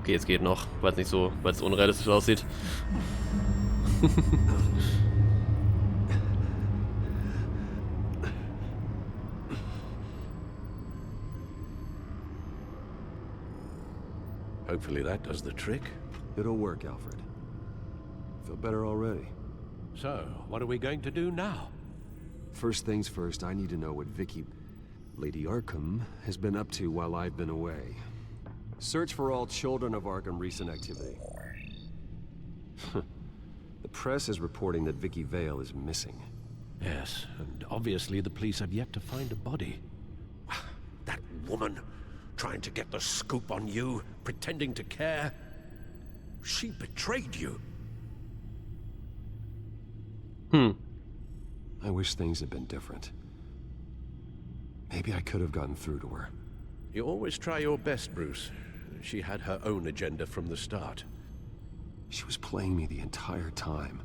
Okay, es geht noch, weil es nicht so, weil es unrealistisch aussieht. Hopefully that does the trick. It'll work, Alfred. Feel better already. So, what are we going to do now? First things first, I need to know what Lady Arkham, has been up to while I've been away. Search for all children of Arkham recent activity. The press is reporting that Vicky Vale is missing. Yes, and obviously the police have yet to find a body. That woman, trying to get the scoop on you, pretending to care. She betrayed you. I wish things had been different. Maybe I could have gotten through to her. You always try your best, Bruce. She had her own agenda from the start. She was playing me the entire time,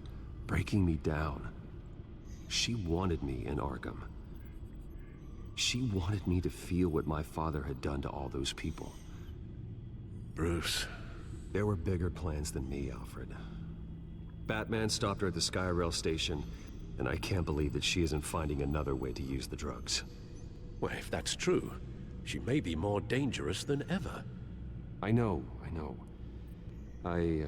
breaking me down. She wanted me in Arkham. She wanted me to feel what my father had done to all those people. Bruce. There were bigger plans than me, Alfred. Batman stopped her at the Skyrail station, and I can't believe that she isn't finding another way to use the drugs. Well, if that's true, she may be more dangerous than ever. I know. I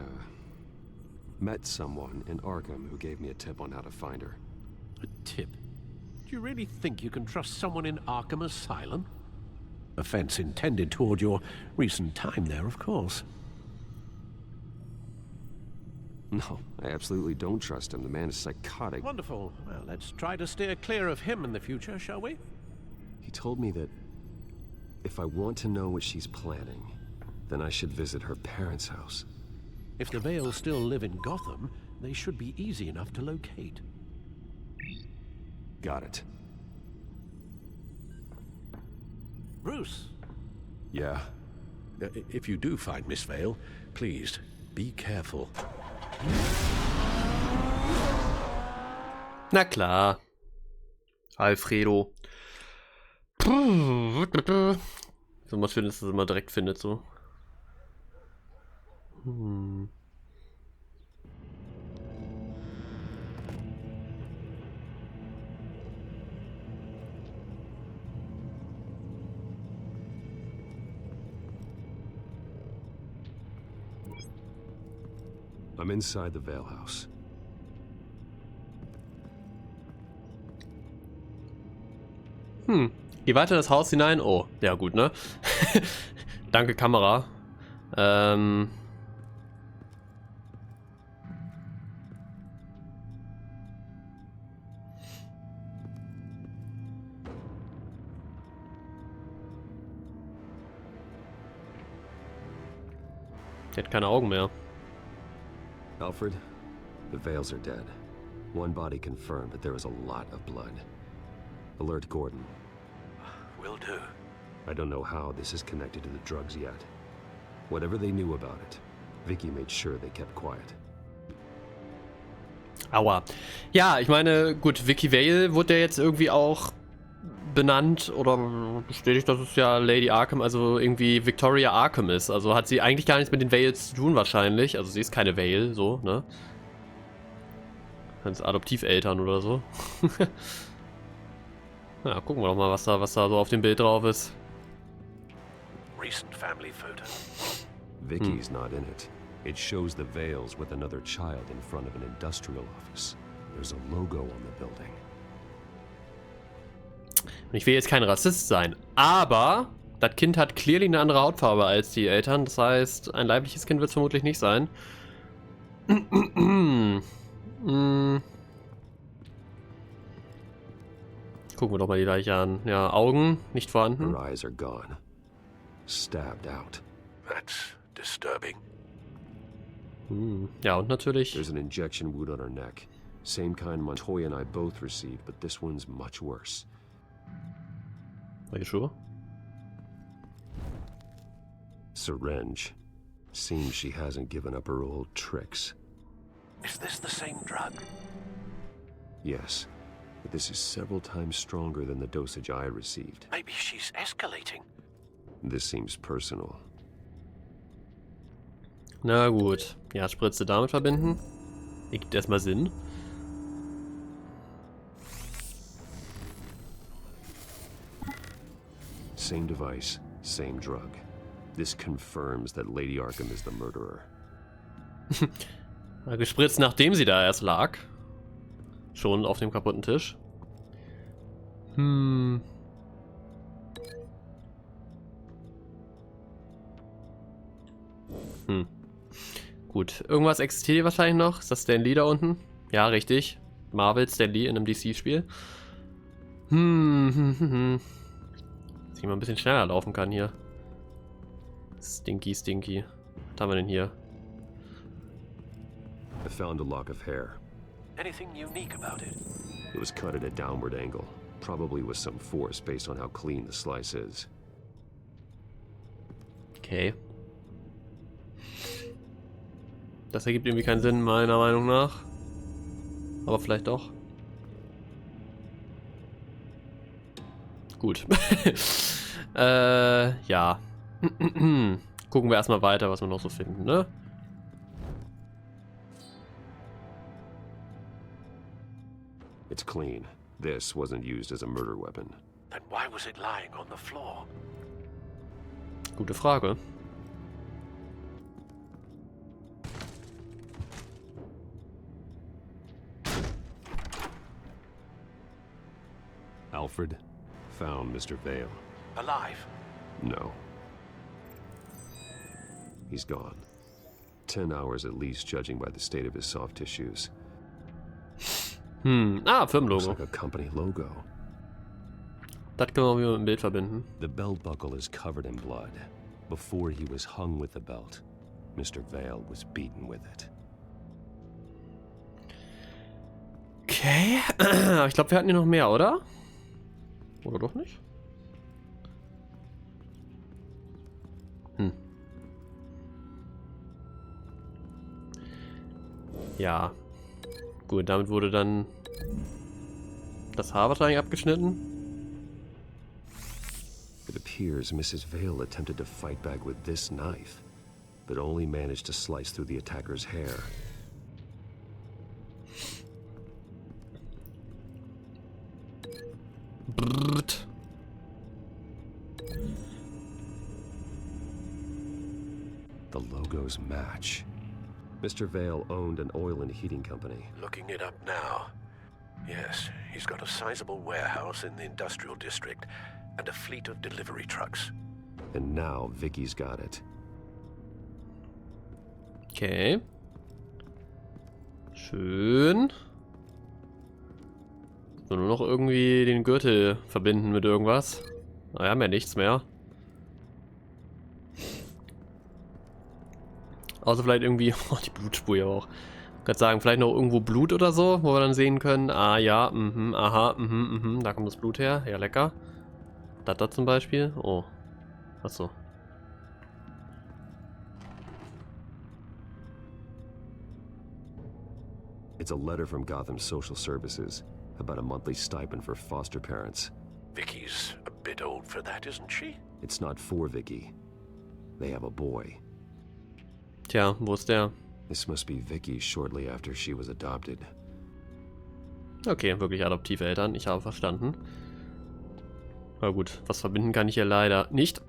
met someone in Arkham who gave me a tip on how to find her. A tip? Do you really think you can trust someone in Arkham Asylum? Offense intended toward your recent time there, of course. No, I absolutely don't trust him. The man is psychotic. Wonderful. Well, let's try to steer clear of him in the future, shall we? He told me that if I want to know what she's planning, then I should visit her parents' house. If the Vales still live in Gotham, they should be easy enough to locate. Got it. Bruce. Yeah? If you do find Miss Vale, please, be careful. Na klar. Alfredo. So was Schönes, dass er immer direkt findet, so. I'm inside the Vale house. Geh weiter das Haus hinein. Oh, ja gut, ne? Danke, Kamera. Der hat keine Augen mehr. Alfred, the Vales are dead. One body confirmed, but there is a lot of blood. Alert Gordon. Will do. I don't know how this is connected to the drugs yet. Whatever they knew about it, Vicky made sure they kept quiet. Aua. Ja, ich meine, gut, Vicky Vale wurde ja jetzt irgendwie auch benannt oder bestätigt, dass es ja Lady Arkham, also irgendwie Victoria Arkham ist. Also hat sie eigentlich gar nichts mit den Vales zu tun wahrscheinlich. Also sie ist keine Vale, so, ne? Als Adoptiveltern oder so. Ja, gucken wir doch mal, was da so auf dem Bild drauf ist. Recent family photo. Vicky's not in it. It shows the Vales with another child in front of an industrial office. There's a logo on the building. Ich will jetzt kein Rassist sein, aber das Kind hat clearly eine andere Hautfarbe als die Eltern. Das heißt, ein leibliches Kind wird es vermutlich nicht sein. Gucken wir doch mal die Leiche an. Ja, Augen nicht vorhanden. Her eyes are gone. Stabbed out. That's disturbing. Ja, und natürlich. There's an injection wound on her neck. Same kind Montoya and I both received, but this one's much worse. Are you sure? Syringe. Seems she hasn't given up her old tricks. Is this the same drug? Yes, but this is several times stronger than the dosage I received. Maybe she's escalating. This seems personal. Na gut. Ja, Spritze damit verbinden. Ergibt erstmal Sinn. Same device, same drug. This confirms that Lady Arkham is the murderer. Gespritzt, nachdem sie da erst lag. Schon auf dem kaputten Tisch. Gut, irgendwas existiert hier wahrscheinlich noch. Ist das Stan Lee da unten? Ja, richtig. Marvel Stan Lee in einem DC-Spiel. Dass ich mal ein bisschen schneller laufen kann hier. Stinky, stinky. Was haben wir denn hier? I found a lock of hair. Anything unique about it? It was cut at a downward angle, probably with some force based on how clean the slice is. Okay. Das ergibt irgendwie keinen Sinn, meiner Meinung nach. Aber vielleicht doch. Gut. Ja. Gucken wir erstmal weiter, was wir noch so finden, ne? It's clean. This wasn't used as a murder weapon. Then why was it lying on the floor? Gute Frage. Alfred found Mr. Vale. Alive? No. He's gone. 10 hours at least, judging by the state of his soft tissues. Firmenlogo. Looks like a company logo. Das können wir mit dem Bild verbinden. The belt buckle is covered in blood. Before he was hung with the belt, Mr. Vale was beaten with it. Okay. Ich glaube, wir hatten hier noch mehr, oder? Oder doch nicht? Ja. Gut, damit wurde dann das Haar wahrscheinlich abgeschnitten. It appears Mrs. Vale attempted to fight back with this knife, but only managed to slice through the attacker's hair. Brrrt. The logos match. Mr. Vale owned an oil and heating company. Looking it up now. Yes, he's got a sizable warehouse in the industrial district and a fleet of delivery trucks. And now Vicky's got it. Okay. Schön. So, nur noch irgendwie den Gürtel verbinden mit irgendwas. Naja, mehr nichts mehr. Außer vielleicht irgendwie, oh, die Blutspur ja auch. Ich kann sagen, vielleicht noch irgendwo Blut oder so, wo wir dann sehen können, ah ja, aha, da kommt das Blut her, ja lecker. Das da zum Beispiel, oh, achso. It's a letter from Gotham Social Services about a monthly stipend for foster parents. Vicky's a bit old for that, isn't she? It's not for Vicky. They have a boy. Tja, wo ist der? This must be Vicky shortly after she was adopted. Okay, wirklich adoptive Eltern, ich habe verstanden. Na gut, was verbinden kann ich hier leider nicht.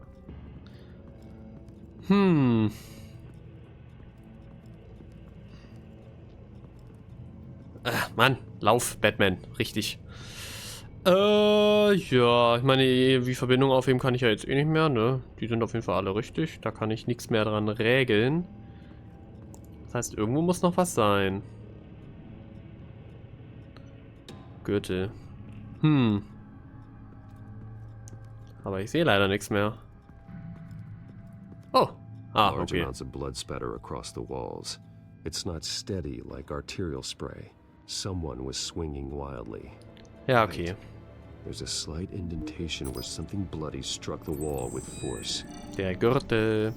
Mann, lauf, Batman, richtig. Ja, ich meine, wie Verbindung aufheben kann ich ja jetzt eh nicht mehr, ne? Die sind auf jeden Fall alle richtig, da kann ich nichts mehr dran regeln. Das heißt, irgendwo muss noch was sein. Gürtel. Aber ich sehe leider nichts mehr. Oh. Large Okay. amounts of blood spatter across the walls. It's not steady like arterial spray. Someone was swinging wildly. Ja, okay. There's a slight indentation where something bloody struck the wall with force. Der Gürtel.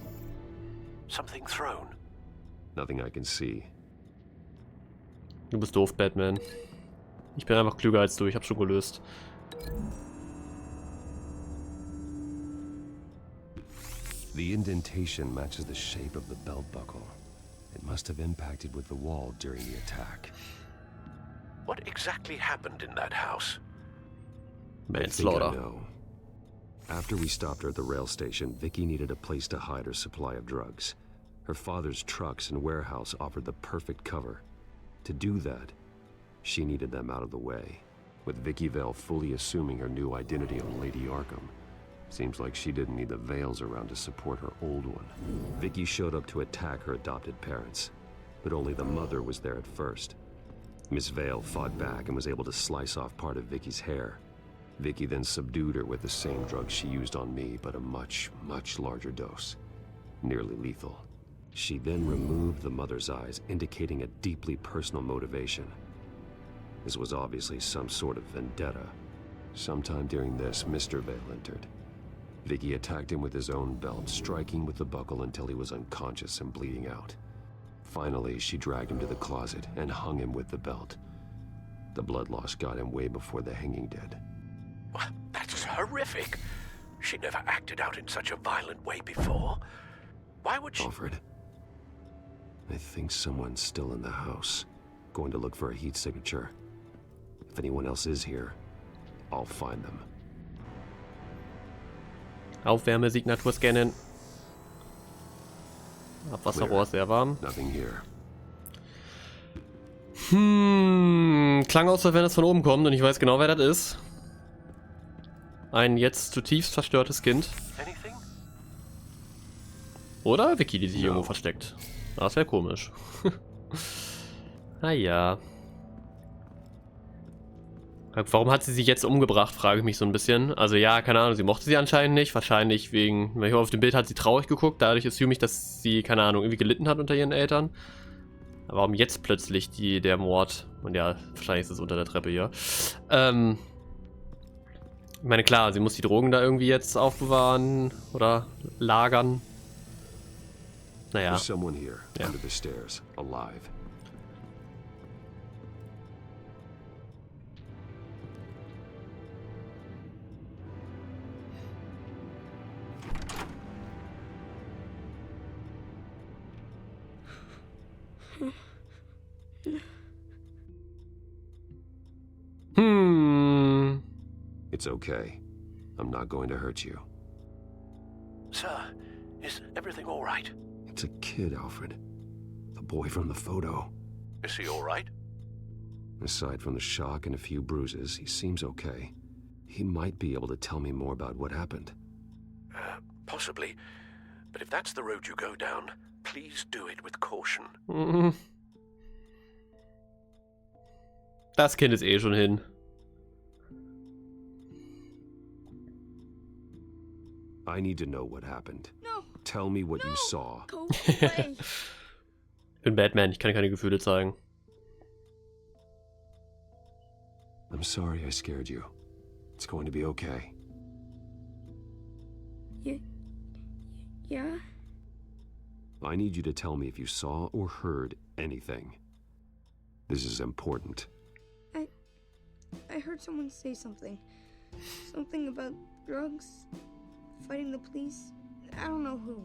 Something thrown? Nothing I can see. Du bist doof, Batman. Ich bin einfach klüger als du, ich hab's schon gelöst. The indentation matches the shape of the belt buckle. It must have impacted with the wall during the attack. What exactly happened in that house? Manslaughter. I know. After we stopped her at the rail station, Vicky needed a place to hide her supply of drugs. Her father's trucks and warehouse offered the perfect cover. To do that, she needed them out of the way. With Vicky Vale fully assuming her new identity on Lady Arkham, seems like she didn't need the Vales around to support her old one. Vicky showed up to attack her adopted parents, but only the mother was there at first. Miss Vale fought back and was able to slice off part of Vicky's hair. Vicky then subdued her with the same drug she used on me, but a much, much larger dose. Nearly lethal. She then removed the mother's eyes, indicating a deeply personal motivation. This was obviously some sort of vendetta. Sometime during this, Mr. Vale entered. Vicky attacked him with his own belt, striking with the buckle until he was unconscious and bleeding out. Finally, she dragged him to the closet and hung him with the belt. The blood loss got him way before the hanging did. Well, that's horrific. She never acted out in such a violent way before. Why would she... Alfred, I think someone's still in the house. Going to look for a heat signature. If anyone else is here, I'll find them. Aufwärmesignatur scannen. Abwasserrohr ist sehr warm. Nothing here. Klang aus, als wenn es von oben kommt und ich weiß genau, wer das ist. Ein jetzt zutiefst verstörtes Kind. Oder Vicky, die sich irgendwo versteckt. Das wäre komisch. Naja. Warum hat sie sich jetzt umgebracht, frage ich mich so ein bisschen. Also ja, keine Ahnung, sie mochte sie anscheinend nicht. Wahrscheinlich wegen, wenn ich auf dem Bild hat sie traurig geguckt. Dadurch assume ich, dass sie, keine Ahnung, irgendwie gelitten hat unter ihren Eltern. Aber warum jetzt plötzlich der Mord? Und ja, wahrscheinlich ist es unter der Treppe hier. Ich meine, klar, sie muss die Drogen da irgendwie jetzt aufbewahren oder lagern. Naja. There's someone here, under the stairs, alive. It's okay. I'm not going to hurt you. Sir, is everything all right? It's a kid, Alfred. The boy from the photo. Is he all right? Aside from the shock and a few bruises, he seems okay. He might be able to tell me more about what happened. Possibly. But if that's the road you go down, please do it with caution. Das Kind ist eh schon hin. I need to know what happened. No. Tell me what you saw. Go away. Ich bin Batman, ich kann keine Gefühle zeigen. I'm sorry I scared you. It's going to be okay. Yeah? I need you to tell me if you saw or heard anything. This is important. I heard someone say something. Something about drugs, fighting the police. I don't know who.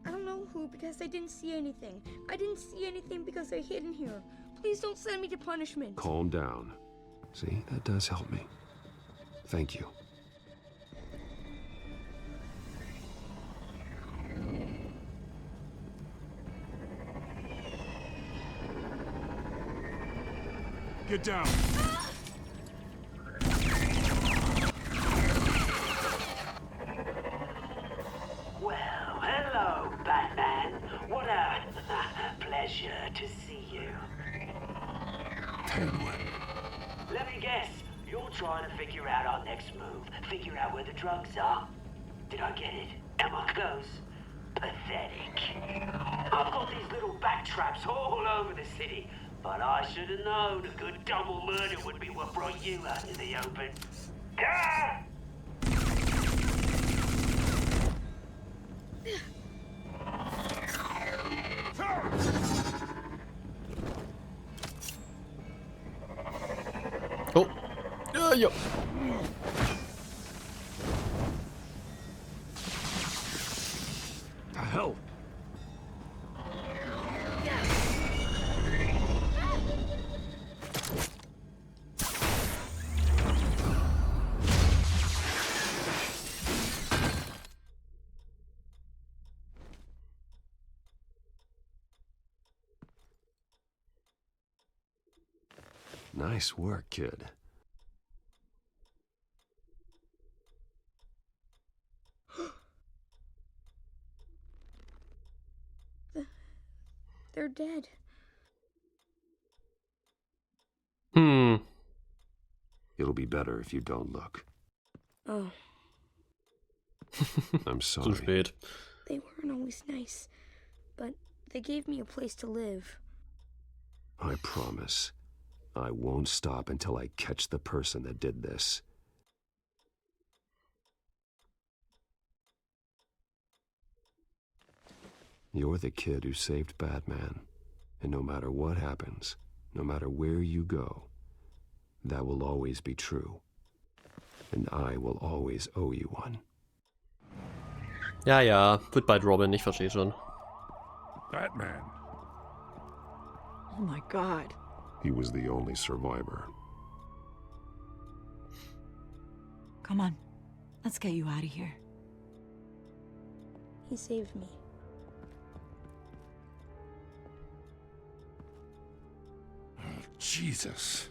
I don't know who because I didn't see anything. I didn't see anything because I hid in here. Please don't send me to punishment. Calm down. See, that does help me. Thank you. Get down. Well, hello, Batman. What a pleasure to see you. Let me guess, you're trying to figure out our next move. Figure out where the drugs are. Did I get it? Am I close? Pathetic. I've got these little bat traps all over the city, but I should have known a good double murder would be what brought you out in the open. Ah! Jo. Hell. Nice work, kid. They're dead. It'll be better if you don't look. Oh. I'm sorry. Zu spät. They weren't always nice, but they gave me a place to live. I promise. I won't stop until I catch the person that did this. You're the kid who saved Batman. And no matter what happens, no matter where you go, that will always be true. And I will always owe you one. Ja, ja, wird bald Robin, ich verstehe schon. Batman. Oh my God. He was the only survivor. Come on. Let's get you out of here. He saved me. Oh, Jesus.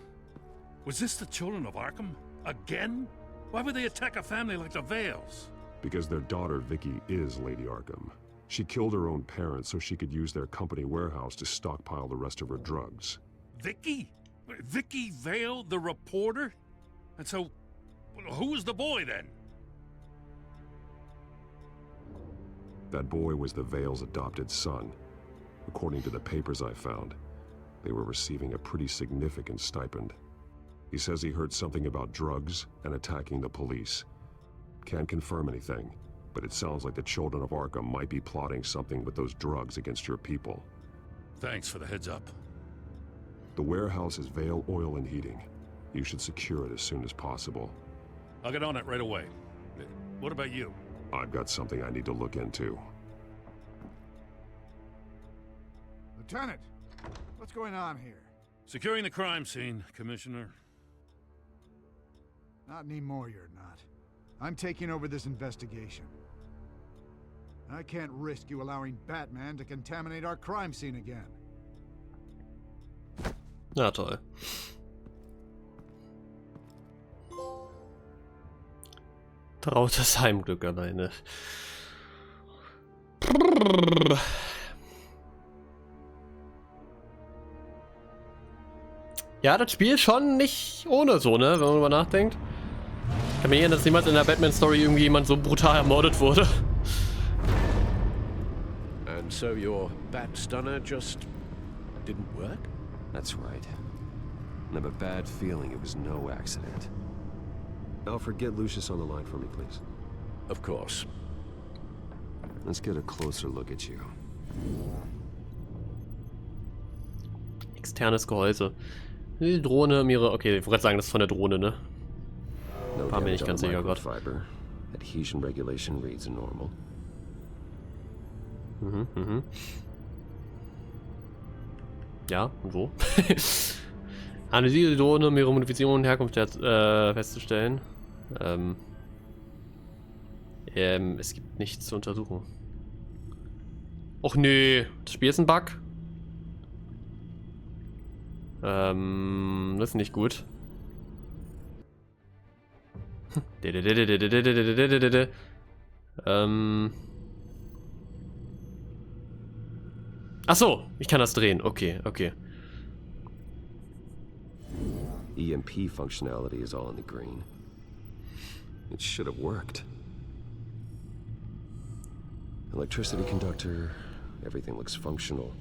Was this the children of Arkham? Again? Why would they attack a family like the Vales? Because their daughter, Vicky, is Lady Arkham. She killed her own parents so she could use their company warehouse to stockpile the rest of her drugs. Vicky? Vicky Vale, the reporter? And so, who was the boy then? That boy was the Vale's adopted son. According to the papers I found, they were receiving a pretty significant stipend. He says he heard something about drugs and attacking the police. Can't confirm anything, but it sounds like the children of Arkham might be plotting something with those drugs against your people. Thanks for the heads up. The warehouse is Vale Oil and Heating. You should secure it as soon as possible. I'll get on it right away. What about you? I've got something I need to look into. Lieutenant, what's going on here? Securing the crime scene, Commissioner. Not anymore, you're not. I'm taking over this investigation. I can't risk you allowing Batman to contaminate our crime scene again. Na toll. Trautes Heimglück alleine. Ja, das Spiel ist schon nicht ohne so, ne, wenn man darüber nachdenkt. Ich kann mir erinnern, dass niemals in der Batman-Story irgendwie jemand so brutal ermordet wurde. And so your bat stunner just didn't work? That's right. I have a bad feeling it was no accident. Alfred, get Lucius on the line for me, please. Of course. Let's get a closer look at you. Externes Gehäuse. Die Drohne, ihre... Okay, ich wollte gerade sagen, das ist von der Drohne, ne? War mir nicht ganz sicher gerade. Adhesion regulation reads normal. Ja, und wo? Analysiere die Drohne, um ihre Modifizierung und Herkunft festzustellen. Es gibt nichts zu untersuchen. Och nee, das Spiel ist ein Bug. Das ist nicht gut. Ach so, ich kann das drehen. Okay, okay. EMP functionality is all in the green. It should have worked. Electricity conductor, everything looks functional.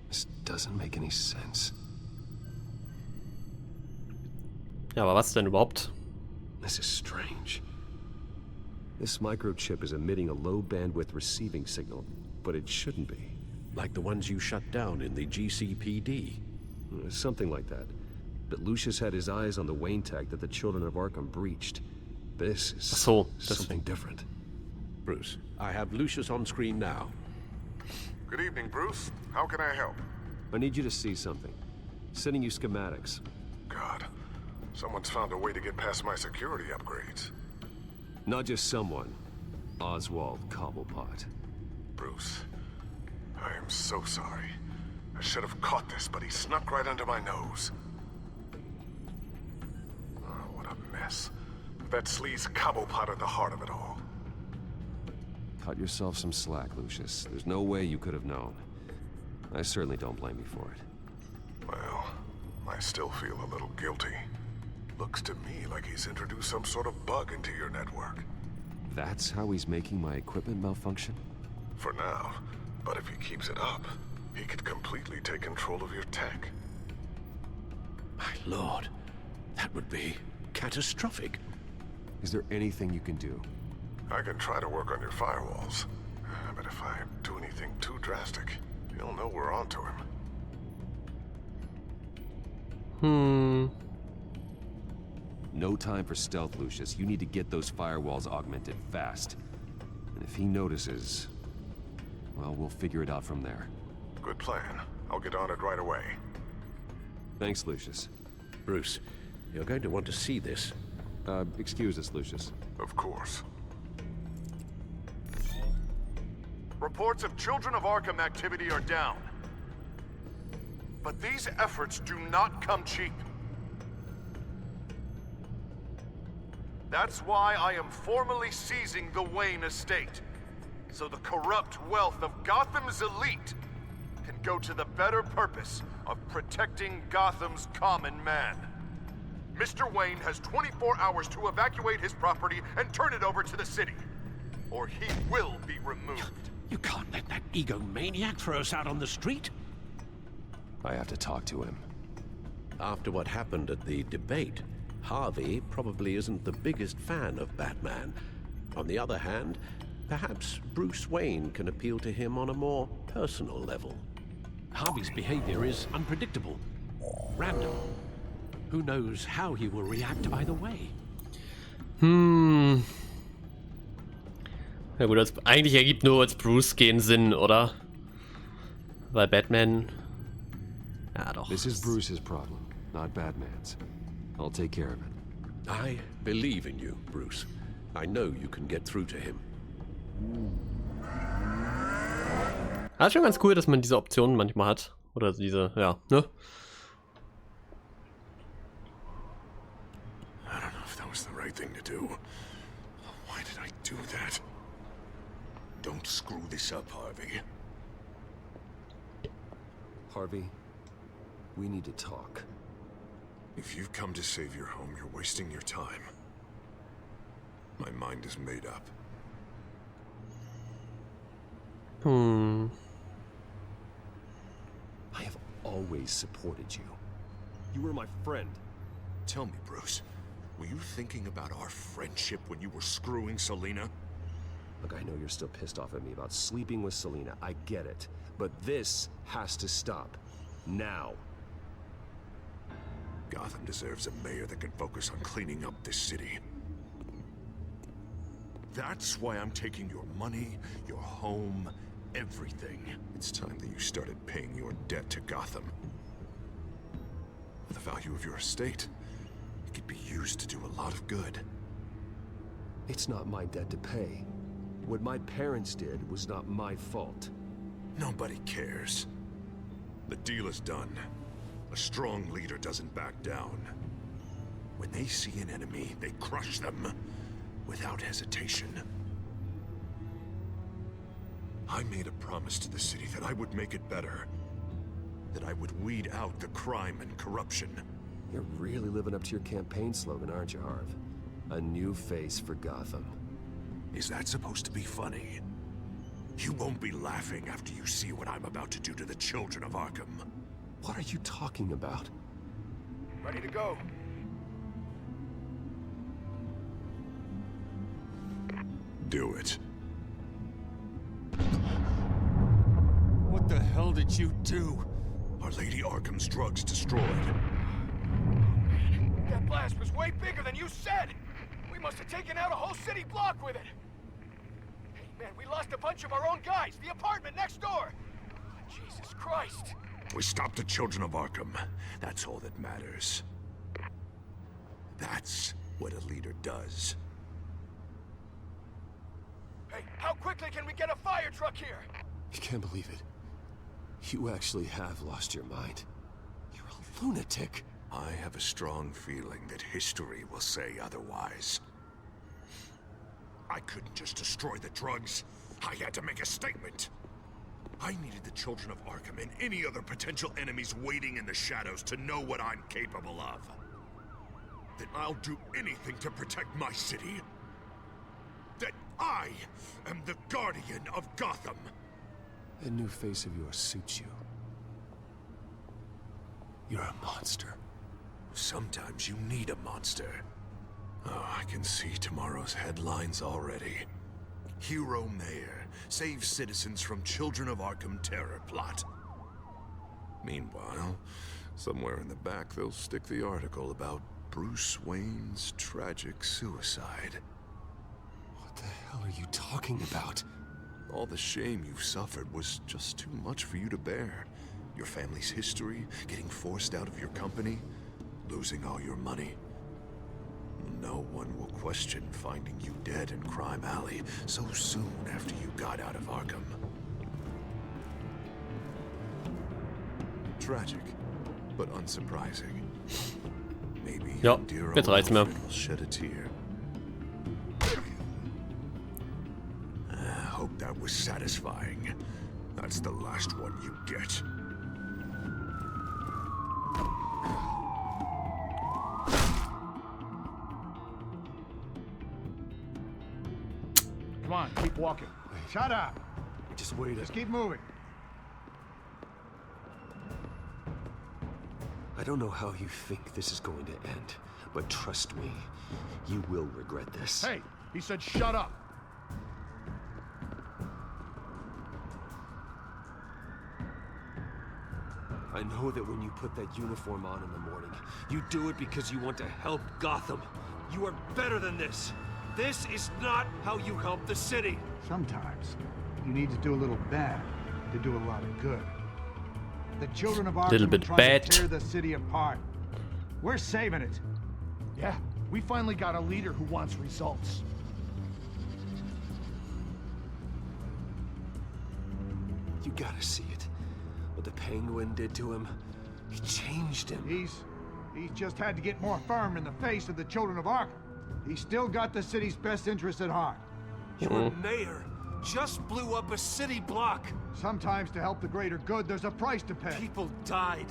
This doesn't make any sense. Ja, aber was denn überhaupt? This is strange. This microchip is emitting a low bandwidth receiving signal, but it shouldn't be. Like the ones you shut down in the GCPD. Something like that. but Lucius had his eyes on the Wayne tag that the children of Arkham breached. This is something different. Bruce, I have Lucius on screen now. Good evening, Bruce. How can I help? I need you to see something. Sending you schematics. God, someone's found a way to get past my security upgrades. Not just someone. Oswald Cobblepot. Bruce, I am so sorry. I should have caught this, but he snuck right under my nose. Oh, what a mess. That sleaze Cobblepot at the heart of it all. Cut yourself some slack, Lucius. There's no way you could have known. I certainly don't blame you for it. Well, I still feel a little guilty. Looks to me like he's introduced some sort of bug into your network. That's how he's making my equipment malfunction? For now, but if he keeps it up, he could completely take control of your tech. My lord, that would be catastrophic. Is there anything you can do? I can try to work on your firewalls, but if I do anything too drastic, he'll know we're onto him. No time for stealth, Lucius. You need to get those firewalls augmented fast. And if he notices, well, we'll figure it out from there. Good plan. I'll get on it right away. Thanks, Lucius. Bruce, you're going to want to see this. Excuse us, Lucius. Of course. Reports of Children of Arkham activity are down. But these efforts do not come cheap. That's why I am formally seizing the Wayne estate, so the corrupt wealth of Gotham's elite can go to the better purpose of protecting Gotham's common man. Mr. Wayne has 24 hours to evacuate his property and turn it over to the city, or he will be removed. You can't let that egomaniac throw us out on the street. I have to talk to him. After what happened at the debate, Harvey probably isn't the biggest fan of Batman. On the other hand, perhaps Bruce Wayne can appeal to him on a more personal level. Harvey's behavior is unpredictable, random. Who knows how he will react either way? Ja gut, eigentlich ergibt nur als Bruce gehen Sinn, oder? Weil Batman... Ja, doch. This is Bruce's problem, not Batman's. I'll take care of it. I believe in you, Bruce. I know you can get through to him. Ja, ist schon ganz cool, dass man diese Optionen manchmal hat. Oder diese, ja, ne? I don't know if that was the right thing to do. Why did I do that? Don't screw this up, Harvey. Harvey, we need to talk. If you've come to save your home, you're wasting your time. My mind is made up. I have always supported you. You were my friend. Tell me, Bruce, were you thinking about our friendship when you were screwing Selina? Look, I know you're still pissed off at me about sleeping with Selina. I get it. But this has to stop. Now. Gotham deserves a mayor that can focus on cleaning up this city. That's why I'm taking your money, your home, everything. It's time that you started paying your debt to Gotham. For the value of your estate, it could be used to do a lot of good. It's not my debt to pay. What my parents did was not my fault. Nobody cares. The deal is done. A strong leader doesn't back down. When they see an enemy, they crush them without hesitation. I made a promise to the city that I would make it better. That I would weed out the crime and corruption. You're really living up to your campaign slogan, aren't you, Harv? A new face for Gotham. Is that supposed to be funny? You won't be laughing after you see what I'm about to do to the children of Arkham. What are you talking about? Ready to go. Do it. What the hell did you do? Our Lady Arkham's drugs destroyed. blast was way bigger than you said! We must have taken out a whole city block with it! Hey, man, we lost a bunch of our own guys! The apartment next door! Jesus Christ! We stopped the children of Arkham. That's all that matters. That's what a leader does. Hey, how quickly can we get a fire truck here? I can't believe it. You actually have lost your mind. You're a lunatic. I have a strong feeling that history will say otherwise. I couldn't just destroy the drugs. I had to make a statement. I needed the children of Arkham and any other potential enemies waiting in the shadows to know what I'm capable of. That I'll do anything to protect my city. That I am the guardian of Gotham. That new face of yours suits you. You're a monster. Sometimes you need a monster. Oh, I can see tomorrow's headlines already. Hero Mayor saves citizens from Children of Arkham terror plot. Meanwhile, somewhere in the back they'll stick the article about Bruce Wayne's tragic suicide. What the hell are you talking about? All the shame you've suffered was just too much for you to bear. Your family's history, getting forced out of your company, losing all your money. No one will question finding you dead in Crime Alley so soon after you got out of Arkham. Tragic, but unsurprising. Maybe Ja, dear jetzt old reicht's mir. Alfred will shed a tear. I hope that was satisfying. That's the last one you get. Come on, keep walking. Shut up. Just wait. Just keep moving. I don't know how you think this is going to end, but trust me, you will regret this. Hey, he said shut up. I know that when you put that uniform on in the morning, you do it because you want to help Gotham. You are better than this. This is not how you help the city. Sometimes you need to do a little bad to do a lot of good. The children of Little Arkham bit are trying bad. to tear the city apart. We're saving it. Yeah, we finally got a leader who wants results. You gotta see it. What the Penguin did to him, it changed him. He's just had to get more firm in the face of the children of Arkham. He's still got the city's best interest at heart. Your mayor just blew up a city block. Sometimes to help the greater good, there's a price to pay. People died.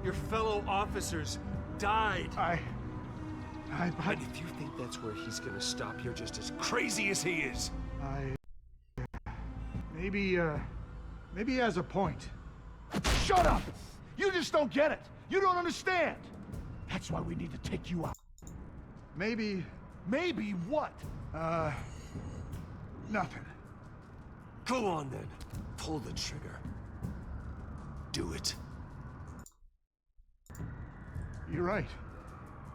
Your fellow officers died. And if you think that's where he's gonna stop, you're just as crazy as he is. Maybe he has a point. Shut up! You just don't get it. You don't understand. That's why we need to take you out. Maybe what? Nothing. Go on then. Pull the trigger. Do it. You're right.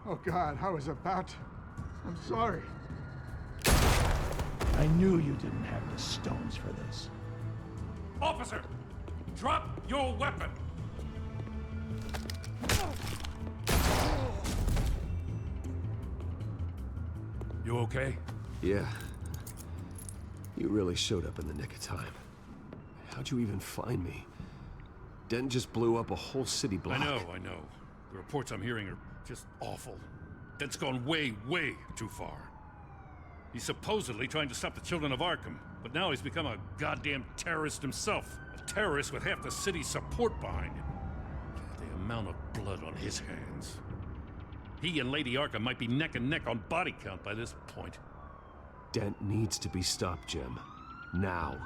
Oh God, I was about to. I'm sorry. I knew you didn't have the stones for this. Officer, drop your weapon. You okay? Yeah. You really showed up in the nick of time. How'd you even find me? Dent just blew up a whole city block. I know. The reports I'm hearing are just awful. Dent's gone way, way too far. He's supposedly trying to stop the children of Arkham, but now he's become a goddamn terrorist himself. A terrorist with half the city's support behind him. The amount of blood on his hands. He and Lady Arkham might be neck and neck on body count by this point. Dent needs to be stopped, Jim. Now.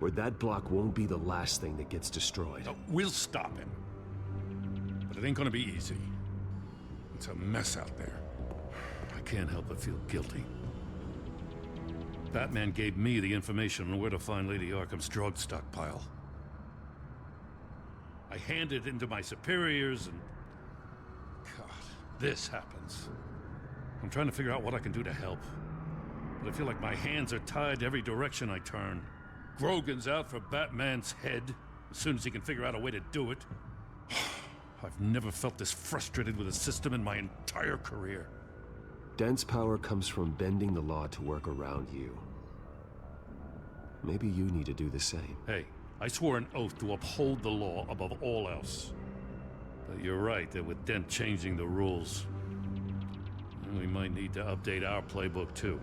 Or that block won't be the last thing that gets destroyed. No, we'll stop him. But it ain't gonna be easy. It's a mess out there. I can't help but feel guilty. Batman gave me the information on where to find Lady Arkham's drug stockpile. I handed it to my superiors and... God, this happens. I'm trying to figure out what I can do to help. But I feel like my hands are tied every direction I turn. Grogan's out for Batman's head as soon as he can figure out a way to do it. I've never felt this frustrated with a system in my entire career. Dent's power comes from bending the law to work around you. Maybe you need to do the same. Hey, I swore an oath to uphold the law above all else. But you're right that with Dent changing the rules, we might need to update our playbook too.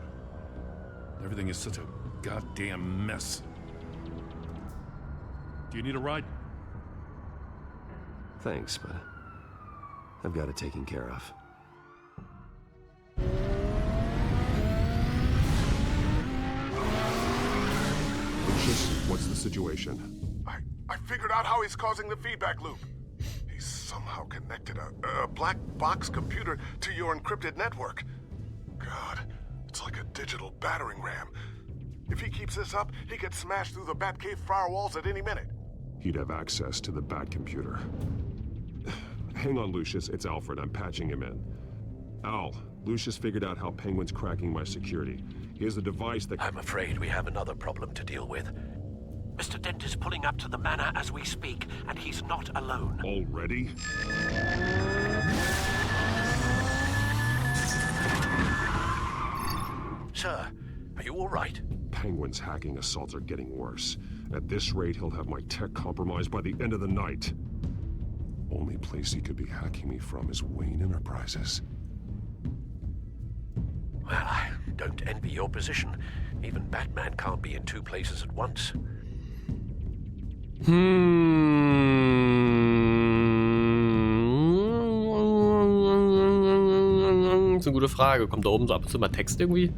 Everything is such a goddamn mess. Do you need a ride? Thanks, but I've got it taken care of. Lucius, what's the situation? I figured out how he's causing the feedback loop. He's somehow connected a black box computer to your encrypted network. God, it's like a digital battering ram. If he keeps this up, he could smash through the Batcave firewalls at any minute. He'd have access to the Bat computer. Hang on, Lucius. It's Alfred. I'm patching him in. Al, Lucius figured out how Penguin's cracking my security. He has a device that... I'm afraid we have another problem to deal with. Mr. Dent is pulling up to the manor as we speak, and he's not alone. Already? Sir, are you all right? Penguin's hacking assaults are getting worse. At this rate, he'll have my tech compromised by the end of the night. Only place he could be hacking me from is Wayne Enterprises. Well, I don't envy your position. Even Batman can't be in two places at once. Das ist eine gute Frage. Kommt da oben so ab und zu mal Text irgendwie?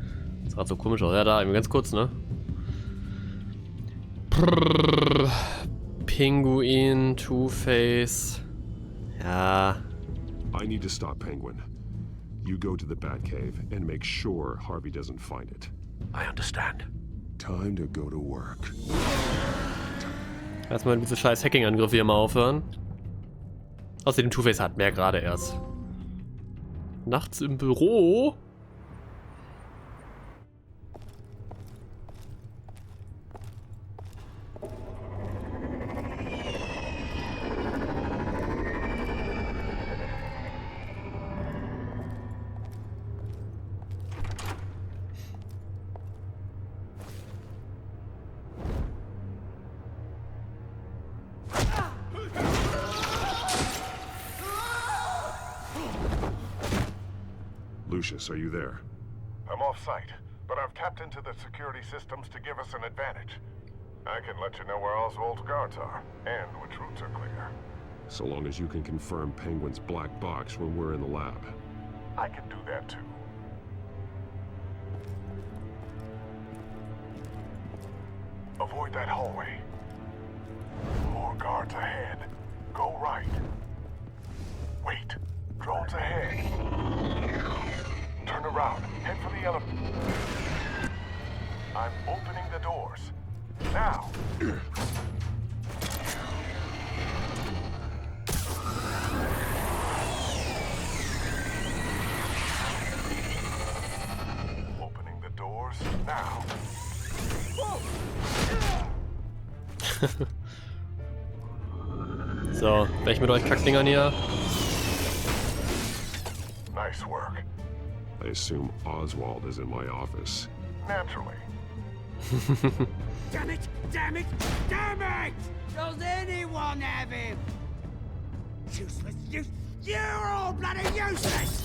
Das sah so komisch aus. Ja, da, ganz kurz, ne? Pinguin, Two-Face. Ja. I need to stop Penguin. You go to the Batcave and make sure Harvey doesn't find it. I understand. Time to go to work. Erstmal diese scheiß Hacking-Angriffe hier mal aufhören. Außerdem Two-Face hat mehr gerade erst. Nachts im Büro? Lucius, are you there? I'm off-site, but I've tapped into the security systems to give us an advantage. I can let you know where Oswald's guards are, and which routes are clear. So long as you can confirm Penguin's black box when we're in the lab. I can do that too. Avoid that hallway. More guards ahead. Go right. Wait. Drones ahead. Turn around. Head for the elevator. I'm opening the doors. Now. Opening the doors now. So, weg mit euch Kackdingern hier. Nice work. I assume Oswald is in my office. Naturally. Damn it! Damn it! Damn it! Does anyone have him? Useless! You're all bloody useless!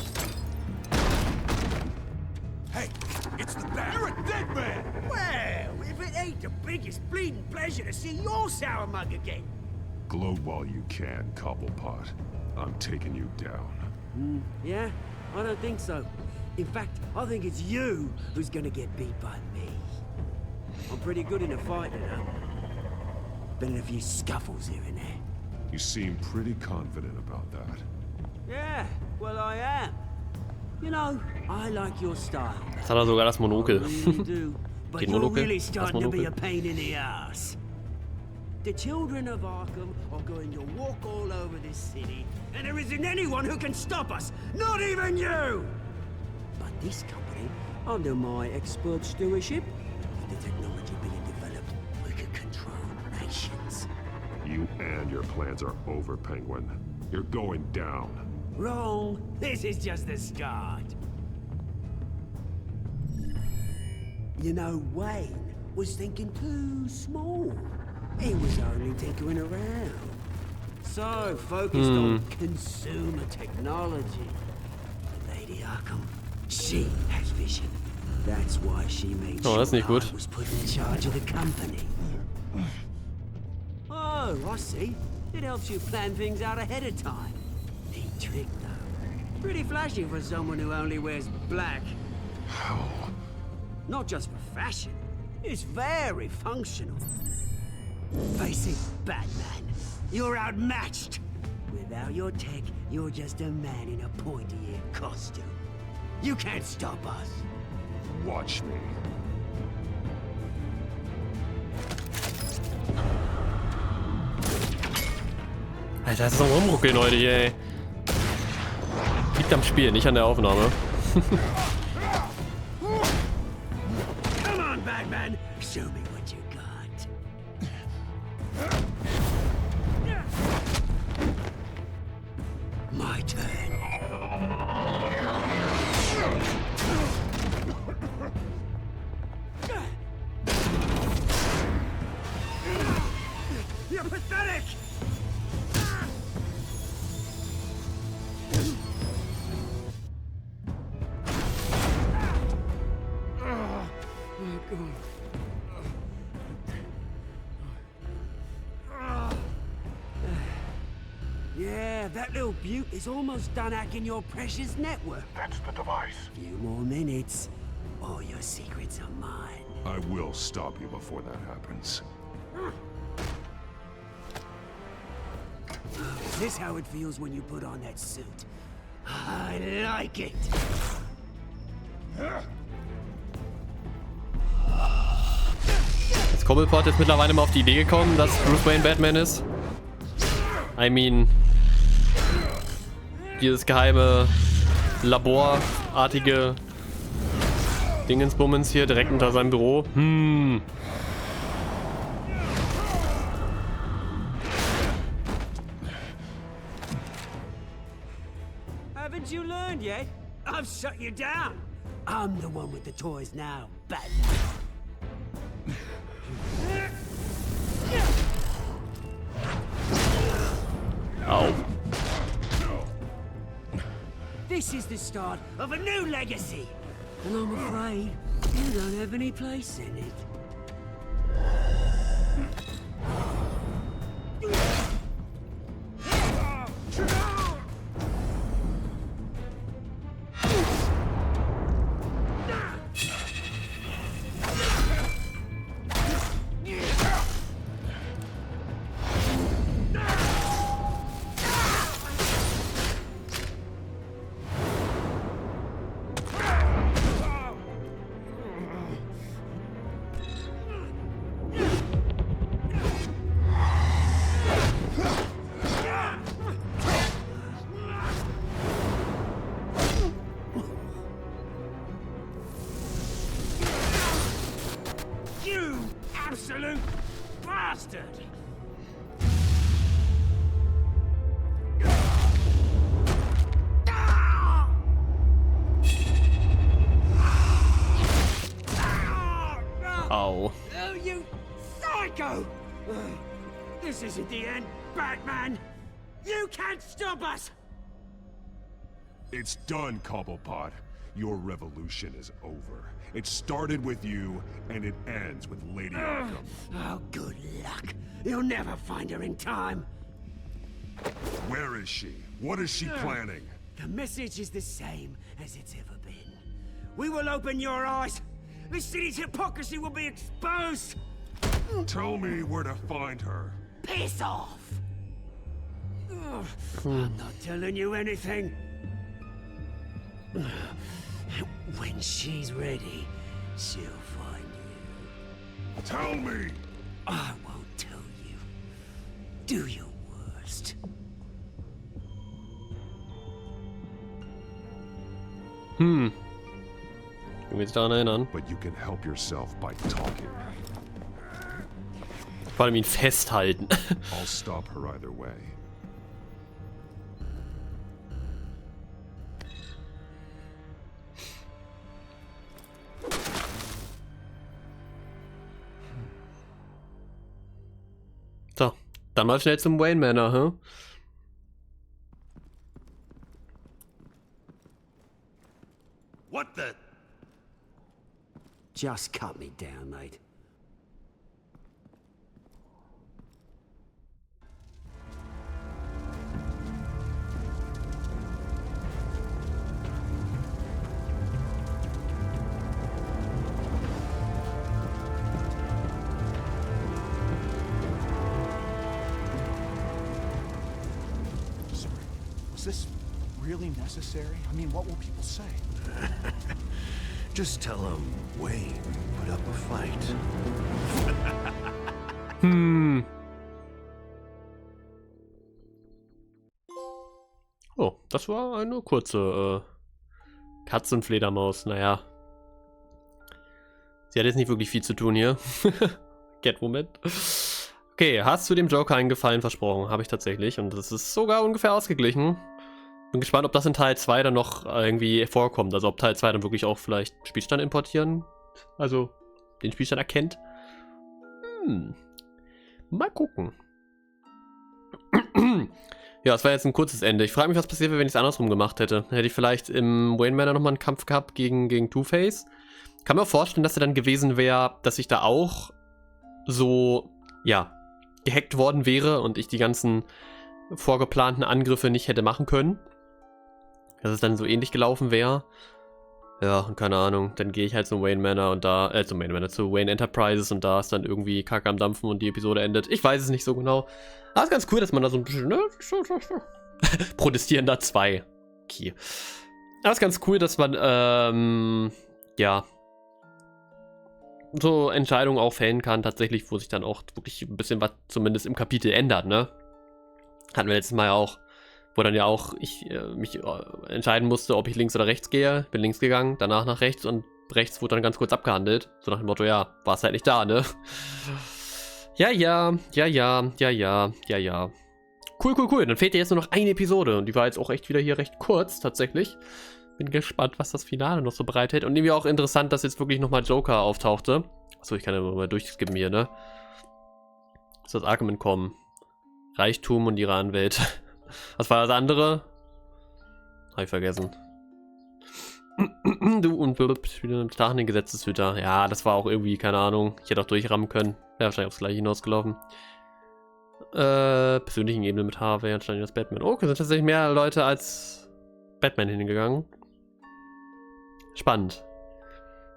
Hey, it's the Bat. You're a dead man! Well, if it ain't the biggest bleeding pleasure to see your sour mug again. Gloat while you can, Cobblepot. I'm taking you down. Yeah? I don't think so. In fact, I think it's you who's gonna get beat by me. I'm pretty good in a fight, you know. Been in a few scuffles here and there. You seem pretty confident about that. Yeah, well I am. You know, I like your style. Jetzt hat er sogar das Monokel. I really do. But Den you're Monokel, really das starting to be Monokel. a pain in the ass. The children of Arkham are going to walk all over this city, and there isn't anyone who can stop us, not even you! But this company, under my expert stewardship, with the technology being developed, we can control nations. You and your plans are over, Penguin. You're going down. Wrong. This is just the start. You know, Wayne was thinking too small. He was only tinkering around. So focused on consumer technology. Lady Arkham, she has vision. That's why she made sure I was put in charge of the company. Oh, I see. It helps you plan things out ahead of time. Neat trick, though. Pretty flashy for someone who only wears black. How? Not just for fashion. It's very functional. Face it, Batman. You're outmatched. Without your tech, you're just a man in a pointy-eared costume. You can't stop us. Watch me. Alter, das ist am Rumruckeln heute hier, ey. Liegt am Spiel, nicht an der Aufnahme. Come on, Batman. Show me what you got. My turn. You're pathetic. Yeah, that little beaut is almost done hacking your precious network. That's the device. Few more minutes. All your secrets are mine. I will stop you before that happens. Is this how it feels when you put on that suit? I like it. Ist Cobblepot jetzt mittlerweile mal auf die Idee gekommen, dass Bruce Wayne Batman ist? I mean, dieses geheime Laborartige Dingensbummens hier direkt unter seinem Büro. Haven't you learned yet? I've shut you down. I'm the one with the toys now, Batman. Au. This is the start of a new legacy. And I'm afraid you don't have any place in it. Absolute bastard! Ow. Oh, you psycho! This isn't the end, Batman! You can't stop us! It's done, Cobblepot. Your revolution is over. It started with you, and it ends with Lady Arkham. Oh, good luck. You'll never find her in time. Where is she? What is she planning? The message is the same as it's ever been. We will open your eyes. The city's hypocrisy will be exposed. Tell me where to find her. Piss off! I'm not telling you anything. When she's ready, she'll find you. Tell me! I won't tell you. Do your worst. Können wir uns daran erinnern? But you can help yourself by talking. Vor allem ihn festhalten. I'll stop her either way. So, dann mal schnell zum Wayne Manor, hä? What the? Just cut me down, mate. Was this really necessary? I mean, what will people say? Just tell him Wayne put up a fight. Oh, das war eine kurze Katzenfledermaus. Naja. Sie hat jetzt nicht wirklich viel zu tun hier. Catwoman. Okay, hast du dem Joker einen Gefallen versprochen? Habe ich tatsächlich. Und das ist sogar ungefähr ausgeglichen. Bin gespannt, ob das in Teil 2 dann noch irgendwie vorkommt. Also ob Teil 2 dann wirklich auch vielleicht Spielstand importieren. Also den Spielstand erkennt. Mal gucken. Ja, es war jetzt ein kurzes Ende. Ich frage mich, was passiert wäre, wenn ich es andersrum gemacht hätte. Hätte ich vielleicht im Wayne Manor nochmal einen Kampf gehabt gegen Two-Face. Kann mir auch vorstellen, dass er dann gewesen wäre, dass ich da auch so, ja, gehackt worden wäre und ich die ganzen vorgeplanten Angriffe nicht hätte machen können. Dass es dann so ähnlich gelaufen wäre. Ja, und keine Ahnung. Dann gehe ich halt zum Wayne Manor und da, zu Wayne Enterprises und da ist dann irgendwie Kacke am Dampfen und die Episode endet. Ich weiß es nicht so genau. Aber es ist ganz cool, dass man da so ein bisschen, ne? Protestierender 2. Okay. Aber es ist ganz cool, dass man, ja, so Entscheidungen auch fällen kann, tatsächlich, wo sich dann auch wirklich ein bisschen was zumindest im Kapitel ändert, ne? Hatten wir letztes Mal ja auch, wo dann ja auch ich mich entscheiden musste, ob ich links oder rechts gehe. Bin links gegangen, danach nach rechts und rechts wurde dann ganz kurz abgehandelt. So nach dem Motto, ja, warst halt nicht da, ne? Ja. Cool. Dann fehlt dir jetzt nur noch eine Episode und die war jetzt auch echt wieder hier recht kurz, tatsächlich. Bin gespannt, was das Finale noch so bereithält. Und irgendwie auch interessant, dass jetzt wirklich nochmal Joker auftauchte. Achso, ich kann ja mal durchskippen hier, ne? Ist das Arkham entkommen? Reichtum und ihre Anwälte. Was war das andere? Hab ich vergessen. Du und wieder Stach in den Gesetzeshüter. Ja, das war auch irgendwie, keine Ahnung. Ich hätte auch durchrammen können. Wäre wahrscheinlich aufs Gleiche hinausgelaufen. Persönlichen Ebene mit Harvey anstatt das Batman. Okay, sind tatsächlich mehr Leute als Batman hingegangen. Spannend.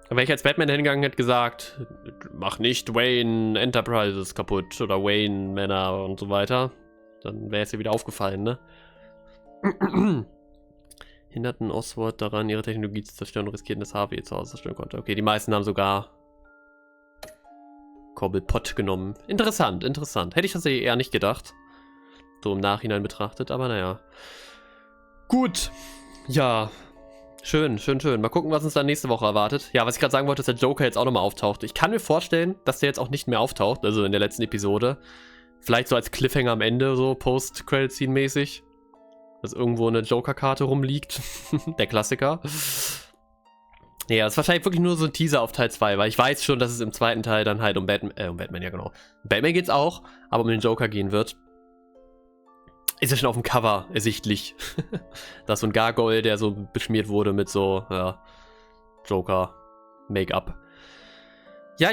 Wenn ich als Batman hingegangen hätte gesagt, mach nicht Wayne Enterprises kaputt oder Wayne Manor und so weiter, dann wäre es ja wieder aufgefallen, ne? Hinderten Oswald daran, ihre Technologie zu zerstören und riskierten, dass Harvey ihr zu Hause zerstören konnte. Okay, die meisten haben sogar Cobblepot genommen. Interessant. Hätte ich tatsächlich eher nicht gedacht. So im Nachhinein betrachtet, aber naja. Gut. Ja. Schön. Mal gucken, was uns dann nächste Woche erwartet. Ja, was ich gerade sagen wollte, ist, dass der Joker jetzt auch nochmal auftaucht. Ich kann mir vorstellen, dass der jetzt auch nicht mehr auftaucht, also in der letzten Episode. Vielleicht so als Cliffhanger am Ende, so Post-Credit-Scene-mäßig. Dass irgendwo eine Joker-Karte rumliegt. Der Klassiker. Ja, das ist wahrscheinlich wirklich nur so ein Teaser auf Teil 2, weil ich weiß schon, dass es im zweiten Teil dann halt um Batman, ja genau. Um Batman geht's auch, aber um den Joker gehen wird. Ist ja schon auf dem Cover ersichtlich. Da ist so ein Gargoyle, der so beschmiert wurde mit so, ja, Joker-Make-up. Ja.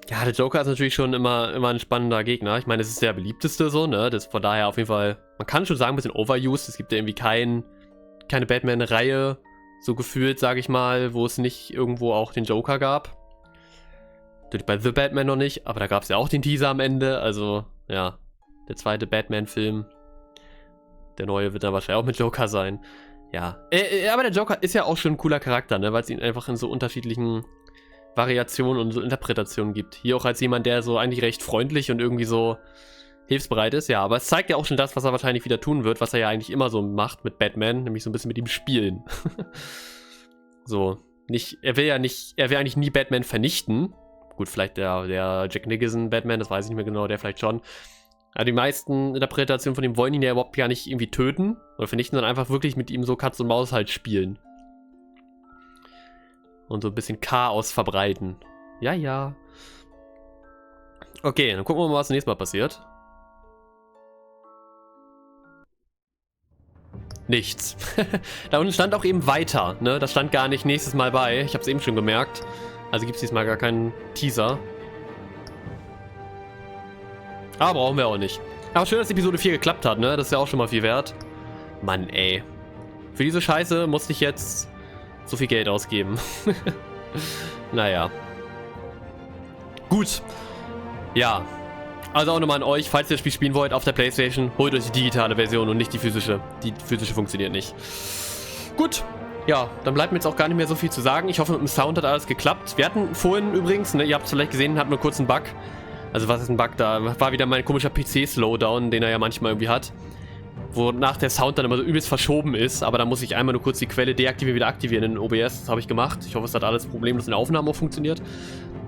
Ja, der Joker ist natürlich schon immer ein spannender Gegner. Ich meine, es ist der beliebteste so, ne? Das ist von daher auf jeden Fall, man kann schon sagen, ein bisschen overused. Es gibt ja irgendwie keine Batman-Reihe, so gefühlt, sage ich mal, wo es nicht irgendwo auch den Joker gab. Natürlich bei The Batman noch nicht, aber da gab es ja auch den Teaser am Ende. Also, ja, der zweite Batman-Film. Der neue wird dann wahrscheinlich auch mit Joker sein. Ja, aber der Joker ist ja auch schon ein cooler Charakter, ne? Weil es ihn einfach in so unterschiedlichen Variationen und so Interpretationen gibt. Hier auch als jemand, der so eigentlich recht freundlich und irgendwie so, hilfsbereit ist, ja. Aber es zeigt ja auch schon das, was er wahrscheinlich wieder tun wird, was er ja eigentlich immer so macht mit Batman, nämlich so ein bisschen mit ihm spielen. So, er will eigentlich nie Batman vernichten. Gut, vielleicht der Jack Nicholson Batman, das weiß ich nicht mehr genau, der vielleicht schon. Aber die meisten Interpretationen von ihm wollen ihn ja überhaupt gar nicht irgendwie töten oder vernichten, sondern einfach wirklich mit ihm so Katz und Maus halt spielen. Und so ein bisschen Chaos verbreiten. Ja, ja. Okay, dann gucken wir mal, was nächstes Mal passiert. Nichts. Da unten stand auch eben weiter, ne? Das stand gar nicht nächstes Mal bei. Ich habe es eben schon gemerkt. Also gibt es diesmal gar keinen Teaser. Aber brauchen wir auch nicht. Aber schön, dass Episode 4 geklappt hat, ne? Das ist ja auch schon mal viel wert. Mann, ey. Für diese Scheiße musste ich jetzt so viel Geld ausgeben. Naja. Gut. Ja. Also auch nochmal an euch, falls ihr das Spiel spielen wollt auf der PlayStation, holt euch die digitale Version und nicht die physische. Die physische funktioniert nicht. Gut. Ja, dann bleibt mir jetzt auch gar nicht mehr so viel zu sagen. Ich hoffe, mit dem Sound hat alles geklappt. Wir hatten vorhin übrigens, ne, ihr habt es vielleicht gesehen, hatten wir kurz einen Bug. Also was ist ein Bug? Da war wieder mein komischer PC-Slowdown, den er ja manchmal irgendwie hat. Wonach der Sound dann immer so übelst verschoben ist. Aber da muss ich einmal nur kurz die Quelle deaktivieren, wieder aktivieren in OBS. Das habe ich gemacht. Ich hoffe, es hat alles problemlos in der Aufnahme auch funktioniert.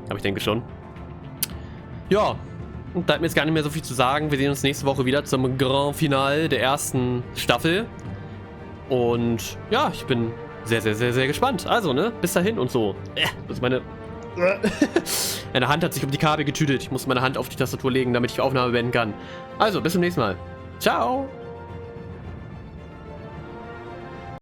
Aber ich denke schon. Ja, und bleibt mir jetzt gar nicht mehr so viel zu sagen. Wir sehen uns nächste Woche wieder zum Grand Finale der ersten Staffel. Und ja, ich bin sehr, sehr, sehr, sehr gespannt. Also, ne, bis dahin und so. Das ist meine Hand hat sich um die Kabel getütet. Ich muss meine Hand auf die Tastatur legen, damit ich die Aufnahme beenden kann. Also, bis zum nächsten Mal. Ciao!